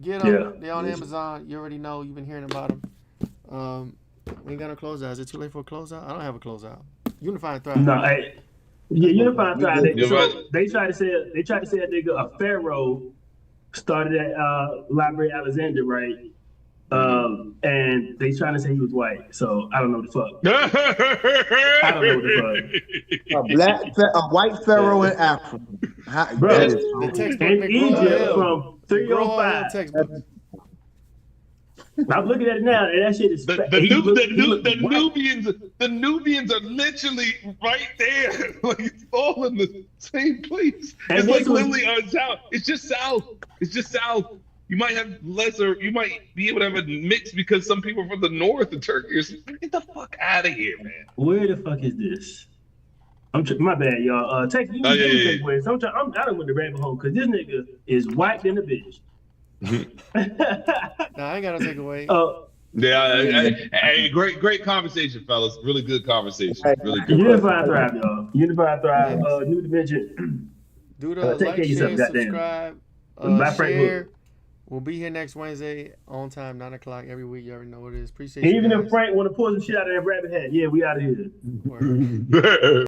get them. Yeah. They're on Amazon. You already know. You've been hearing about them. We ain't got no closeout. Is it too late for a closeout? I don't have a closeout. Unify and Thrive. No, Unified We Thrive. good. So they tried to say a nigga, a pharaoh, started at Library Alexander, right? And they trying to say he was white. So I don't know the fuck. I don't know what the fuck. A white pharaoh in Africa. Bro, That is The textbook in McGraw Egypt Hill. from McGraw Hill 305. textbook. I'm looking at it now, and that shit is The Nubians are literally right there. Like, it's all in the same place. And It's like this was- literally south. It's just south. It's just south. You might have you might be able to have a mix because some people from the north of Turkey are get the fuck out of here, man. Where the fuck is this? My bad, y'all. Take you. Oh, yeah, yeah, Take away. Sometimes I'm out with the rabbit hole because this nigga is white than a bitch. Nah, I ain't got no takeaway. Yeah, hey, great conversation, fellas. Really good conversation. Really good. Unify and Thrive, y'all. Unify and Thrive. New Dimension. Do the take like, care of share, yourself, goddamn. subscribe, Bye, Frank share. Hook. We'll be here next Wednesday on time, 9 o'clock every week. You already know what it is. Appreciate And you even guys. if Frank want to pull some shit out of that rabbit hat, yeah, we out of here. Word.